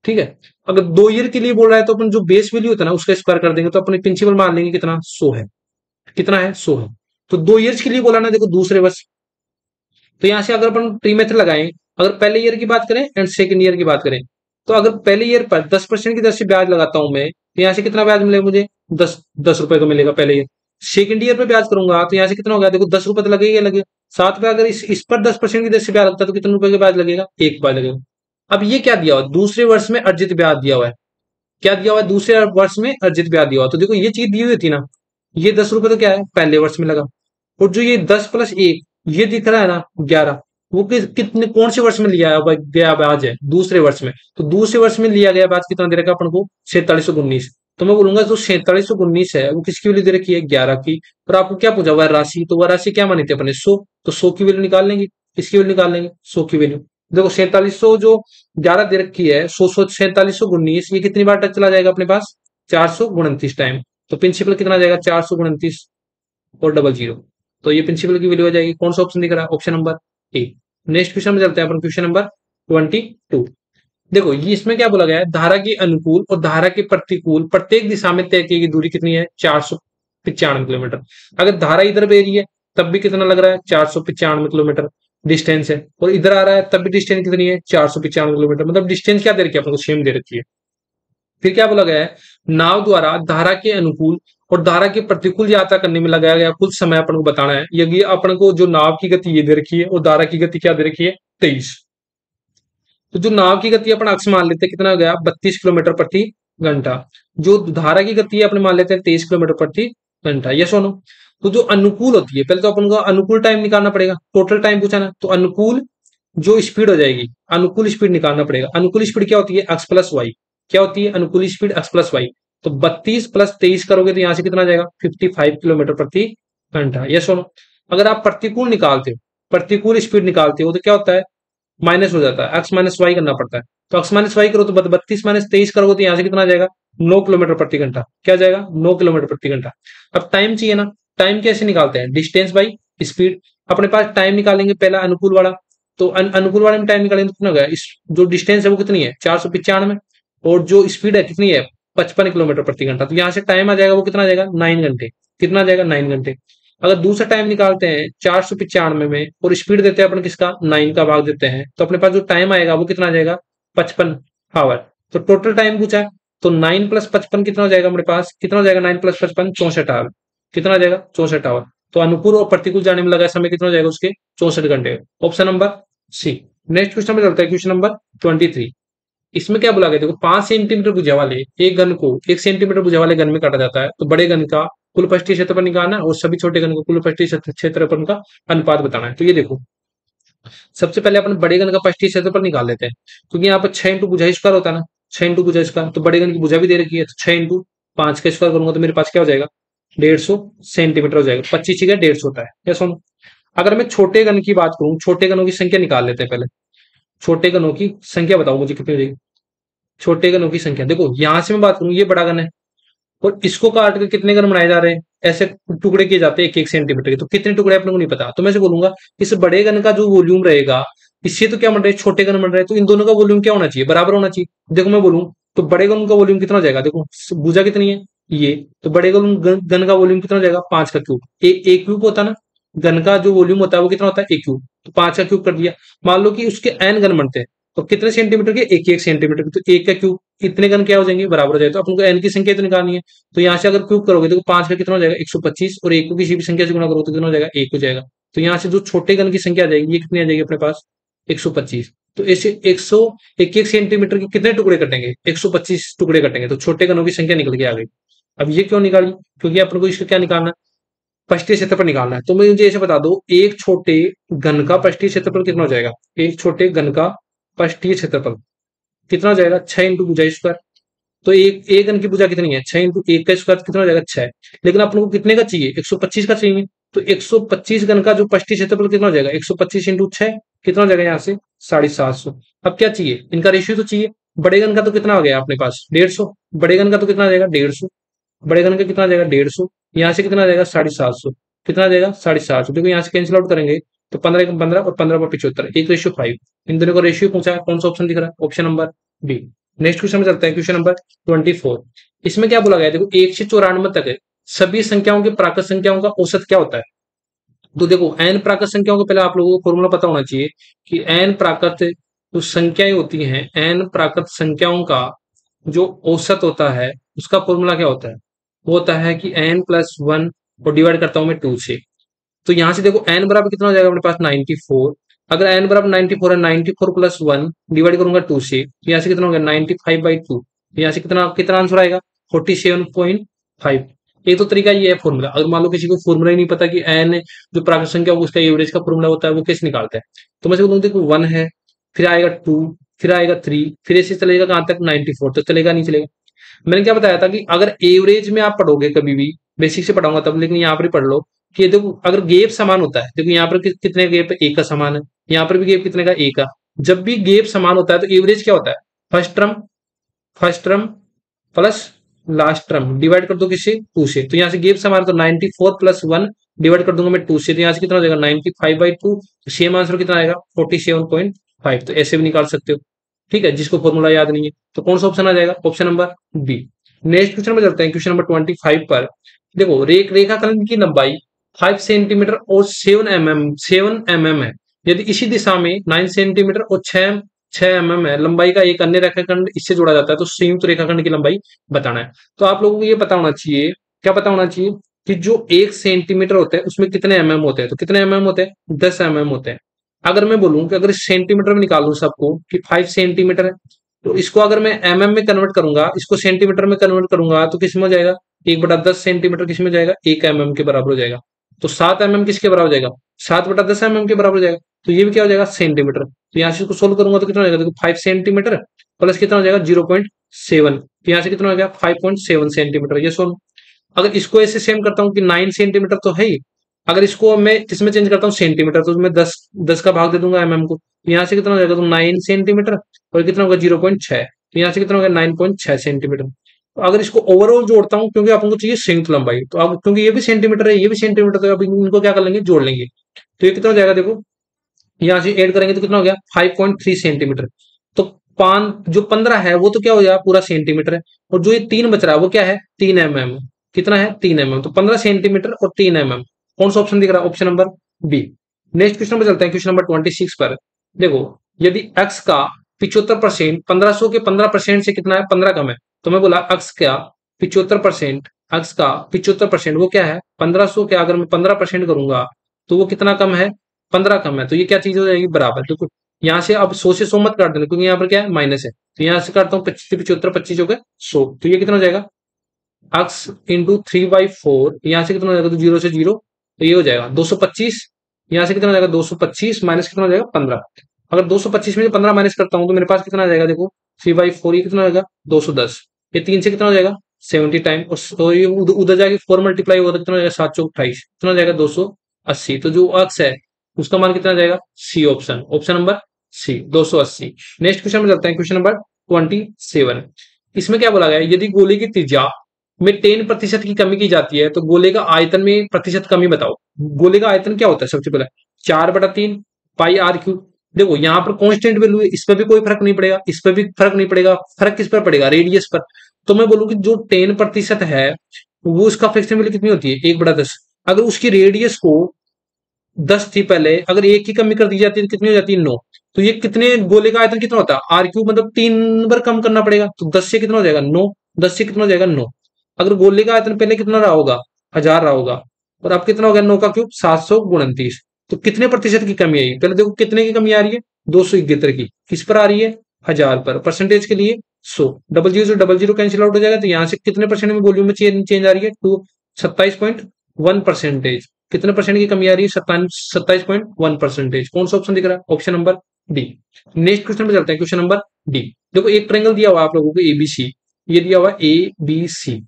ठीक है। अगर 2 ईयर के लिए बोल रहा है तो अपन जो बेस वैल्यू होता है ना उसका स्क्वायर कर देंगे, तो अपने प्रिंसिपल मान लेंगे कितना 100 है, कितना है 100 है। तो 2 ईयर्स के लिए बोला ना, देखो दूसरे वर्ष, तो यहां से अगर अपन ट्री मेथड लगाएं, अगर पहले ईयर की बात करें एंड सेकंड ईयर की बात करें, तो अगर पहले ईयर पर 10% की दर से ब्याज लगाता हूं मैं, तो यहाँ से कितना ब्याज मिलेगा मुझे 10 रुपए का मिलेगा पहले ईयर। सेकंड ईयर पे ब्याज करूंगा तो यहाँ से कितना होगा, देखो 10 रुपए तो लगेगा लगेगा, साथ में अगर इस पर 10% की दर से ब्याज लगता है तो कितने रुपए का ब्याज लगेगा, 1 ब्याज लगेगा। अब ये क्या दिया हुआ, दूसरे वर्ष में अर्जित ब्याज दिया हुआ है, क्या दिया हुआ है दूसरे वर्ष में अर्जित ब्याज दिया हुआ, तो देखो ये चीज दी हुई थी ना, ये 10 रुपए तो क्या है पहले वर्ष में लगा, और जो ये 10 + 1 ये दिख रहा है ना 11, वो कितने कौन से वर्ष में लिया गया ब्याज है? दूसरे वर्ष में। तो दूसरे वर्ष में लिया गया ब्याज कितना दे रखा है अपन को? 4719। तो मैं बोलूंगा जो 4719 है वो किसकी वैल्यू दे रखी है? 11 की। और आपको क्या पूछा हुआ है? राशि। तो वह राशि क्या मानी थी अपने? 100। तो 100 की वैल्यू निकाल लेंगे। किसकी वैल्यू निकाल लेंगे? 100 की वैल्यू। देखो 4700 जो 11 दे रखी है, 4719, ये कितनी बार टच चला जाएगा अपने पास? 429 टाइम। तो प्रिंसिपल कितना जाएगा? 429 और डबल जीरो। तो ये प्रिंसिपल की वैल्यू आ जाएगी। कौन सा ऑप्शन दिख रहा है? Option number A. Next question में चलते हैं अपन, क्वेश्चन नंबर 22। देखो ये इसमें क्या बोला गया है? धारा के अनुकूल और धारा के प्रतिकूल प्रत्येक दिशा में तय की गई दूरी कितनी है? 495 किलोमीटर। अगर धारा इधर बह रही है तब भी कितना लग रहा है? 495 किलोमीटर डिस्टेंस है। और इधर आ रहा है तब भी डिस्टेंस कितनी है? 495 किलोमीटर। मतलब डिस्टेंस क्या दे रखी है अपन को? सेम दे रखी है। फिर क्या बोला गया है? नाव द्वारा धारा के अनुकूल और धारा के प्रतिकूल यात्रा करने में लगाया गया कुल समय अपन को बताना है। यदि अपन को जो नाव की गति ये दे रखी है और धारा की गति क्या दे रखी है? 23। तो जो नाव की गति अपन अक्स मान लेते हैं, कितना हो गया? 32 किलोमीटर प्रति घंटा। जो धारा की गति है अपन मान लेते हैं 23 किलोमीटर प्रति घंटा। ये सुनो, तो जो अनुकूल होती है, पहले तो अपन को अनुकूल टाइम निकालना पड़ेगा। टोटल टाइम पूछा ना, तो अनुकूल जो स्पीड हो जाएगी, अनुकूल स्पीड निकालना पड़ेगा। अनुकूल स्पीड क्या होती है? X plus Y. क्या होती है अनुकूल स्पीड? X plus Y. तो 32 प्लस 23 करोगे तो यहां से कितना आ जाएगा? 55 किलोमीटर प्रति घंटा। ये सुनो, अगर आप प्रतिकूल निकालते हो, प्रतिकूल स्पीड निकालते हो, तो क्या होता है? माइनस हो जाता है, एक्स माइनस वाई करना पड़ता है। तो एक्स माइनस वाई करो तो 32 माइनस 23 करोगे तो यहां से कितना आ जाएगा? 9 किलोमीटर प्रति घंटा। क्या जाएगा? 9 किलोमीटर प्रति घंटा। अब टाइम चाहिए ना, टाइम कैसे निकालते हैं? Distance by speed. अपने पास टाइम निकालेंगे पहला अनुकूल वाला, तो अनुकूल वाले में टाइम निकालेंगे तो कितना होगा? इस जो डिस्टेंस है वो कितनी है? 495। और जो स्पीड है कितनी है? 55 किलोमीटर प्रति घंटा। तो यहाँ से टाइम आ जाएगा वो कितना आ जाएगा? 9 घंटे। कितना आ जाएगा? 9 घंटे। अगर दूसरा टाइम निकालते हैं 495 में और स्पीड देते हैं अपन किसका? 9 का भाग देते हैं, तो अपने पास जो टाइम आएगा वो कितना आ जाएगा? 55 आवर। तो टोटल टाइम पूछा है, तो 9 प्लस 55 कितना हो जाएगा अपने पास? कितना हो जाएगा 9 प्लस 55? 64 आवर। कितना आ जाएगा? 64 आवर। तो अनुकूल और प्रतिकूल जाने में लगा समय कितना हो जाएगा उसके? 64 घंटे। Option number C. Next question में चलता है, क्वेश्चन नंबर 23। इसमें क्या बोला गया? देखो 5 सेंटीमीटर भुजा वाले एक घन को 1 सेंटीमीटर भुजा वाले घन में काटा जाता है, तो बड़े घन का कुल पृष्ठीय क्षेत्रफल निकालना है और सभी छोटे घन को कुल पृष्ठीय क्षेत्रफल का अनुपात बताना है। तो ये देखो, सबसे पहले अपन बड़े घन का पृष्ठीय क्षेत्रफल निकाल लेते हैं, क्योंकि यहाँ पर 6 इंटू भुजा स्क्वायर होता है ना, 6 इंटू भुजा स्क्वायर। तो बड़े घन की भुजा भी दे रखी है, तो 6 इंटू 5 का स्क्वायर करूंगा तो मेरे पास क्या हो जाएगा? 150 सेंटीमीटर हो जाएगा। 25 का 150 होता है। या सुनो, अगर मैं छोटे घन की बात करूं, छोटे घनों की संख्या निकाल लेते हैं पहले। छोटे घनों की संख्या बताओ मुझे कितनी हो जाएगी? छोटे घनों की संख्या देखो, यहां से मैं बात करूं, ये बड़ा घन है और इसको काट के कितने घन बनाए जा रहे हैं? ऐसे टुकड़े किए जाते हैं 1-1 सेंटीमीटर के। तो कितने टुकड़े अपने को नहीं पता, तो मैं से बोलूंगा इस बड़े घन का जो वॉल्यूम रहेगा, इससे तो क्या बन रहा है? छोटे घन बन रहे हैं, तो इन दोनों का वॉल्यूम क्या होना चाहिए? बराबर होना चाहिए। देखो मैं बोलूं तो बड़े घन का वॉल्यूम कितना हो जाएगा? देखो भुजा कितनी है ये, तो बड़े घन का वॉल्यूम कितना हो जाएगा? 5 का क्यूब। एक क्यूब होता है ना, घन का जो वॉल्यूम होता है वो कितना होता है? 1 क्यूब। तो 5 का क्यूब कर दिया। मान लो कि उसके एन घन बनते हैं, तो कितने सेंटीमीटर के? 1-1 सेंटीमीटर। तो 1 का क्यूब, इतने घन क्या हो जाएंगे? बराबर हो जाए। तो अपन को एन की संख्या तो निकालनी है, तो यहाँ से अगर क्यूब करोगे तो 5 का कितना हो जाएगा? 125। और 1 को किसी भी संख्या से गुणा करोगे तो कितना हो जाएगा? 1 हो जाएगा। तो यहाँ से जो छोटे घन की संख्या आ जाएगी, ये कितनी आ जाएगी अपने पास? 125। तो ऐसे 101 सेंटीमीटर के कितने टुकड़े कटेंगे? 125 टुकड़े कटेंगे। तो छोटे घनों की संख्या निकल के आ गई। अब ये क्यों निकाली? क्योंकि अपन को इसका क्या निकालना है? पृष्ठीय क्षेत्रफल निकालना है। तो मुझे ऐसे बता दो, एक छोटे घन का पृष्ठीय क्षेत्रफल कितना हो जाएगा? एक छोटे घन का पृष्ठीय क्षेत्रफल कितना हो जाएगा? 6 इंटू भुजा स्क्वायर। तो एक घन की भुजा कितनी है? 6 इंटू 1 का स्क्वायर कितना हो जाएगा? 6। लेकिन अपन को कितने का चाहिए? 125 का चाहिए। तो 125 घन का जो पृष्ठीय क्षेत्रफल कितना हो जाएगा? 125 इंटू 6 कितना हो जाएगा यहाँ से? 750। अब क्या चाहिए? इनका रेशियो तो चाहिए। बड़े घन का तो कितना आ गया अपने पास? 150। बड़े घन का तो कितना आ जाएगा? 150। बड़े घन का कितना आ जाएगा? 150। यहाँ से कितना आ जाएगा? 750। कितना आ जाएगा? 750। देखो यहाँ से कैंसिल आउट करेंगे तो 15 का 15 और 15 पर 75, 1:5। इन दोनों का रेशियो पूछा है, कौन सा ऑप्शन दिख रहा है? Option number B. Next question में चलते हैं, क्वेश्चन नंबर 24। इसमें क्या बोला गया? देखो 1 से 94 तक है सभी संख्याओं के प्राकृत संख्याओं का औसत क्या होता है? तो देखो एन प्राकृत संख्याओं को पहले आप लोगों को फॉर्मूला पता होना चाहिए कि एन प्राकृत जो संख्याएं होती हैं, एन प्राकृत संख्याओं का जो औसत होता है उसका फॉर्मूला क्या होता है? वो होता है कि एन प्लस 1 और डिवाइड करता हूं मैं 2 से। तो यहां से देखो एन बराबर कितना हो जाएगा अपने पास? 94। अगर एन बराबर 94 है, 94 प्लस 1 डिवाइड करूंगा 2 से, तो यहाँ से कितना हो गया? 95/2। यहाँ से कितना कितना आंसर आएगा? 47.5। एक तो तरीका ये है फॉर्मूला। अगर मान लो किसी को फॉर्मूला ही नहीं पता कि एन जो प्राकृत संख्या उसका एवरेज का फॉर्मूला होता है वो कैसे निकालता है, तो मैं बोलूँ देखो 1 है, फिर आएगा 2, फिर आएगा 3, फिर ऐसे चलेगा कहां तक 94, तो चलेगा नहीं चलेगा। मैंने क्या बताया था कि अगर एवरेज में आप पढ़ोगे कभी भी, बेसिक से पढ़ाऊंगा तब, लेकिन यहाँ पर ही पढ़ लो कि देखो अगर गेप समान होता है, देखो यहाँ पर कितने गेप है, एक का समान है, यहाँ पर भी गेप कितने का, एक का। जब भी गेप समान होता है तो एवरेज क्या होता है, first term plus last term divide कर दो किससे, 2 से। तो यहाँ से गेप समान, तो 94 प्लस 1 डिवाइड कर दूंगा मैं 2 से, तो यहाँ से कितना हो जाएगा 95/2। सेम आंसर कितना आएगा 47.5। तो ऐसे भी निकाल सकते हो, ठीक है, जिसको फॉर्मूला याद नहीं है। तो कौन सा ऑप्शन आ जाएगा, option number B. Next question में चलते हैं, क्वेश्चन नंबर 25 पर। देखो रेखाखंड की लंबाई 5 सेंटीमीटर और 7 mm है। यदि इसी दिशा में 9 सेंटीमीटर और 6 mm है लंबाई का एक अन्य रेखाखंड इससे जोड़ा जाता है, तो संयुक्त रेखाखंड की लंबाई बताना है। तो आप लोगों को ये पता होना चाहिए, क्या पता होना चाहिए कि जो 1 सेंटीमीटर होता है उसमें कितने होते हैं, तो कितने होते हैं, 10 होते हैं। अगर मैं बोलूं कि अगर सेंटीमीटर में निकाल दूं सबको कि 5 सेंटीमीटर है, तो इसको अगर मैं में कन्वर्ट करूंगा, इसको सेंटीमीटर में कन्वर्ट करूंगा, तो किस में हो जाएगा, 1/10 सेंटीमीटर किस में जाएगा, 1 के बराबर हो जाएगा। तो 7 किसके बराबर हो जाएगा, 7/10 के बराबर हो जाएगा। तो ये भी क्या हो जाएगा, सेंटीमीटर। तो यहाँ से इसको सोल्व करूंगा तो कितना हो जाएगा, देखो 5 सेंटीमीटर प्लस कितना हो जाएगा 0.7, तो यहाँ से कितना हो गया 5.7 सेंटीमीटर, ये सोल्व। अगर इसको ऐसे सेम करता हूँ कि 9 सेंटीमीटर तो है ही, अगर इसको मैं किसमें चेंज करता हूँ, सेंटीमीटर, तो मैं 10 का भाग दे दूंगा को। तो यहाँ से कितना हो जाएगा, तो 9 सेंटीमीटर और कितना होगा 0.6, तो यहाँ से कितना होगा 9.6 सेंटीमीटर। तो अगर इसको ओवरऑल जोड़ता हूँ, क्योंकि आपको चाहिए संयुक्त लंबाई, तो अब क्योंकि ये भी सेंटीमीटर है, ये भी सेंटीमीटर, तो अब इनको क्या कर लेंगे, जोड़ लेंगे। तो ये कितना हो जाएगा, देखो यहाँ से ऐड करेंगे तो कितना हो गया 5.3 सेंटीमीटर। तो पांच जो 15 है वो तो क्या हो जाएगा पूरा सेंटीमीटर है, और जो ये 3 बच रहा है वो क्या है, 3 कितना है 3 तो 15 सेंटीमीटर और 3 कौन सा ऑप्शन दिख रहा है, option number B. Next question पर चलते हैं, क्वेश्चन नंबर 26 पर। देखो यदि एक्स का 75% 1500 के 15% से कितना है, 15 कम है, तो मैं बोला एक्स का 75%, एक्स का 75% वो क्या है 1500 के, अगर मैं 15% करूंगा तो वो कितना कम है, 15 कम है। तो ये क्या चीज हो जाएगी, बराबर। देखो यहाँ से अब 100 से 100 मत काट देना, क्योंकि यहाँ पर क्या है माइनस है। तो यहाँ से काटता हूँ 25 25 हो गए 100, तो ये कितना हो जाएगा एक्स इंटू 3/4, यहाँ से कितना हो जाएगा, तो 0 से 0, तो ये हो जाएगा 225। यहाँ से कितना हो जाएगा 225 माइनस कितना हो जाएगा 15। अगर 225 में 15 माइनस करता हूँ तो मेरे पास कितना आ जाएगा, देखो 3/4, ये कितना हो जाएगा 210। ये 3 से कितना हो जाएगा 70 टाइम, और ये उधर जाके 4 मल्टीप्लाई होगा तो कितना हो जाएगा 7 चौक 28, कितना हो जाएगा 280। तो जो अक्स है उसका मान कितना आ जाएगा, C option, option number C 280। Next question में चलते हैं, क्वेश्चन नंबर 27। इसमें क्या बोला गया है, यदि गोले की त्रिज्या में 10% की कमी की जाती है तो गोले का आयतन में प्रतिशत कमी बताओ। गोले का आयतन क्या होता है, सबसे पहले 4/3 पाई आर क्यूब। देखो यहाँ पर कांस्टेंट वैल्यू है, इस पर भी कोई फर्क नहीं पड़ेगा, इस पर भी फर्क नहीं पड़ेगा, फर्क किस पर पड़ेगा, रेडियस पर। तो मैं बोलूँ कि जो 10% है वो उसका फ्रैक्शन वैल्यू कितनी होती है, 1/10। अगर उसकी रेडियस को 10 थी पहले, अगर 1 की कमी कर दी जाती है तो कितनी हो जाती है 9। तो ये कितने गोले का आयतन कितना होता है, आर क्यूब, मतलब 3 बार कम करना पड़ेगा, तो 10 से कितना हो जाएगा 9, 10 से कितना हो जाएगा 9। अगर गोले का आयतन पहले कितना रहा होगा, 1000 रहा होगा, और अब कितना हो गया 9 का क्यूब 729। तो कितने प्रतिशत की कमी आई, पहले देखो कितने की कमी आ रही है, 271 की। किस पर आ रही है, 1000 पर। परसेंटेज के लिए 100, डबल जीरो से डबल जीरो कैंसिल आउट हो जाएगा, तो यहाँ से कितने परसेंट में वॉल्यूम में चेंज आ रही है, 27.1%। कितने परसेंट की कमी आ रही है, 27.1%। कौन सा ऑप्शन दिख रहा है, option number D. Next question पे चलते हैं, क्वेश्चन नंबर डी। देखो एक ट्रायंगल दिया हुआ है आप लोगों को एबीसी, ये दिया हुआ ए बी सी,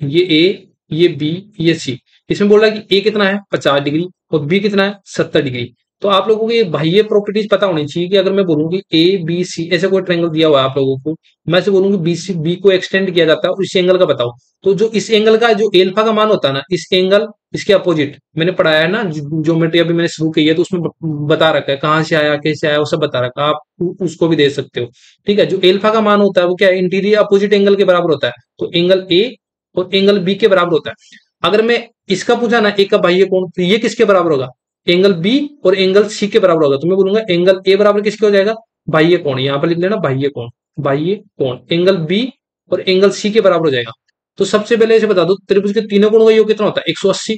ये ए, ये बी, ये सी। इसमें बोल रहा है कि ए कितना है 50 डिग्री और बी कितना है 70 डिग्री। तो आप लोगों को ये बाह्य प्रॉपर्टीज पता होनी चाहिए कि अगर मैं बोलूँ कि ए बी सी ऐसे कोई ट्रायंगल दिया हुआ है आप लोगों को, मैं से बोलूंगी बी सी, बी को एक्सटेंड किया जाता है और इस एंगल का बताओ। तो जो इस एंगल का जो एल्फा का मान होता है ना, इस एंगल इसके अपोजिट मैंने पढ़ाया है ना, ज्योमेट्री अभी मैंने शुरू की है तो उसमें बता रखा है कहाँ से आया कैसे आया वो सब बता रखा है, आप उसको भी दे सकते हो। ठीक है, जो एल्फा का मान होता है वो क्या है, इंटीरियर अपोजिट एंगल के बराबर होता है। तो एंगल ए और एंगल बी के बराबर होता है। अगर मैं इसका पूछा ना एक का बाह्य कोण, तो ये किसके बराबर होगा, एंगल बी और एंगल सी के बराबर होगा। तो मैं बोलूंगा एंगल ए बराबर किसके हो जाएगा, बाह्य कोण, यहाँ पर लिख लेना बाह्य कोण, बाह्य कोण एंगल बी और एंगल सी के बराबर हो जाएगा। तो सबसे पहले इसे बता दो त्रिभुज के तीनों कोणों का योग कितना होता है, 180।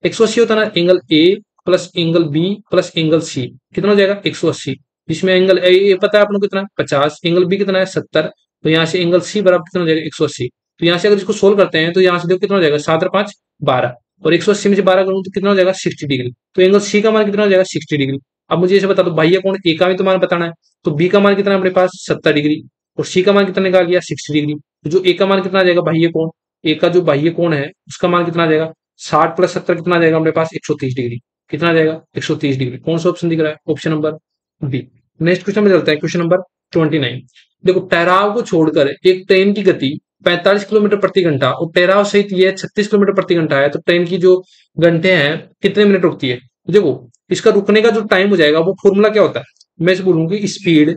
180 होता है ना, angle A plus angle B plus angle C कितना हो जाएगा 180। जिसमें एंगल ए पता है आपको कितना है 50, एंगल बी कितना है 70, तो यहाँ से एंगल सी बराबर कितना हो जाएगा 180। तो यहाँ से अगर इसको सोल्व करते हैं तो यहाँ से देखो कितना हो जाएगा, 7 और 5 12, और 180 में से 12 करूँ तो कितना हो जाएगा, 60 डिग्री। तो एंगल सी का मान कितना हो जाएगा, 60 डिग्री। अब मुझे इसे बता दो बाह्य कोण ए का भी तो मान बताना है, तो बी का मान कितना है अपने पास, 70 डिग्री, और सी का मान कितना निकाल लिया, 60 डिग्री। तो जो ए का मान कितना आ जाएगा, बाह्य कोण ए का जो बाह्य कोण है उसका मान कितना आ जाएगा, 60 + 70 कितना आ जाएगा अपने पास, 130 डिग्री। कितना आ जाएगा, 130 डिग्री। कौन सा ऑप्शन दिख रहा है, option number B. Next question में चलते हैं, क्वेश्चन नंबर 29। देखो ठहराव को छोड़कर एक ट्रेन की गति 45 किलोमीटर प्रति घंटा और ठहराव सहित ये 36 किलोमीटर प्रति घंटा है, तो ट्रेन की जो घंटे हैं कितने मिनट रुकती है। देखो इसका रुकने का जो टाइम हो जाएगा वो फॉर्मूला क्या होता है, मैं इसे बोलूंगी स्पीड,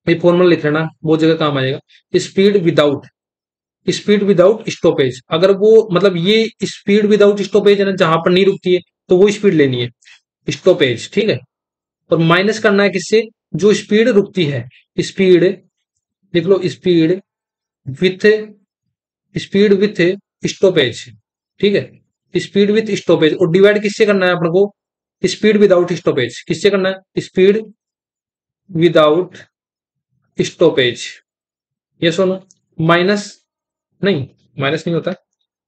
ये फॉर्मूला लिख लेना, बहुत जगह काम आएगा। स्पीड विदाउट स्टॉपेज, अगर वो मतलब ये स्पीड विदाउट स्टॉपेज है ना, जहां पर नहीं रुकती है तो वो स्पीड लेनी है, स्टॉपेज, ठीक है। और माइनस करना है किससे, जो स्पीड रुकती है, स्पीड लिख लो, विथ स्पीड विथ स्टॉपेज, ठीक है, स्पीड विथ स्टॉपेज, और डिवाइड किससे करना है अपन को, स्पीड विदाउट स्टॉपेज किससे करना है, स्पीड विदाउट स्टॉपेज, ये सुनो, माइनस नहीं, माइनस नहीं होता,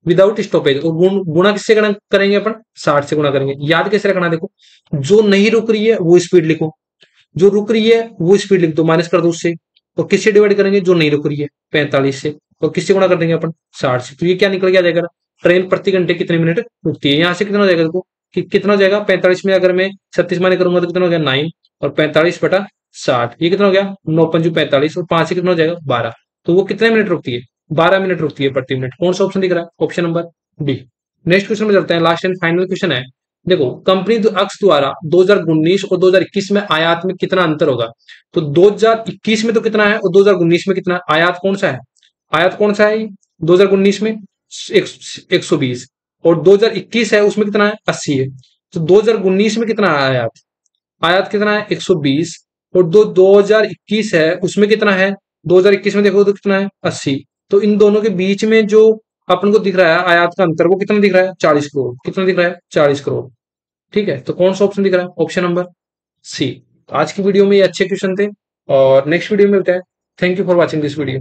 विदाउट स्टॉपेज, और गुणा किससे करेंगे अपन, 60 से गुणा करेंगे। याद कैसे रखना, देखो जो नहीं रुक रही है वो स्पीड लिखो, जो रुक रही है वो स्पीड लिख दो, माइनस कर दो उससे, और किससे डिवाइड करेंगे, जो नहीं रुक रही है 45 से, और किससे गुणा कर देंगे अपन, 60 से। तो ये क्या निकल के आ जाएगा, ट्रेन प्रति घंटे कितने मिनट रुकती है। यहाँ से कितना हो जाएगा, देखो कि कितना हो जाएगा, 45 में अगर मैं 36 माइनस करूंगा तो कितना हो गया 9, और 45/60, ये कितना हो गया 9×5 = 45, और 5 से कितना हो जाएगा 12। तो वो कितने मिनट रुकती है, 12 मिनट रुकती है प्रति मिनट। कौन सा ऑप्शन दिख रहा है, option number D. Next question में चलते हैं, लास्ट एंड फाइनल क्वेश्चन है। देखो कंपनी अक्स द्वारा 2019 और 2021 में आयात में कितना अंतर होगा। तो 2021 में तो कितना है, और 2019 में कितना है, आयात कौन सा है, आयात कौन सा है, 2019 में 120, और 2021 है उसमें कितना है, 80 है। तो 2019 में कितना है आयात, आयात कितना है 120, और 2021 है उसमें कितना है, 2021 में देखो तो कितना है 80। तो इन दोनों के बीच में जो अपन को दिख रहा है आयात का अंतर, वो कितना दिख रहा है, 40 करोड़। कितना दिख रहा है, 40 करोड़, ठीक है। तो कौन सा ऑप्शन दिख रहा है, ऑप्शन नंबर सी। तो आज की वीडियो में ये अच्छे क्वेश्चन थे, और नेक्स्ट वीडियो में बताएं। Thank you for watching this video.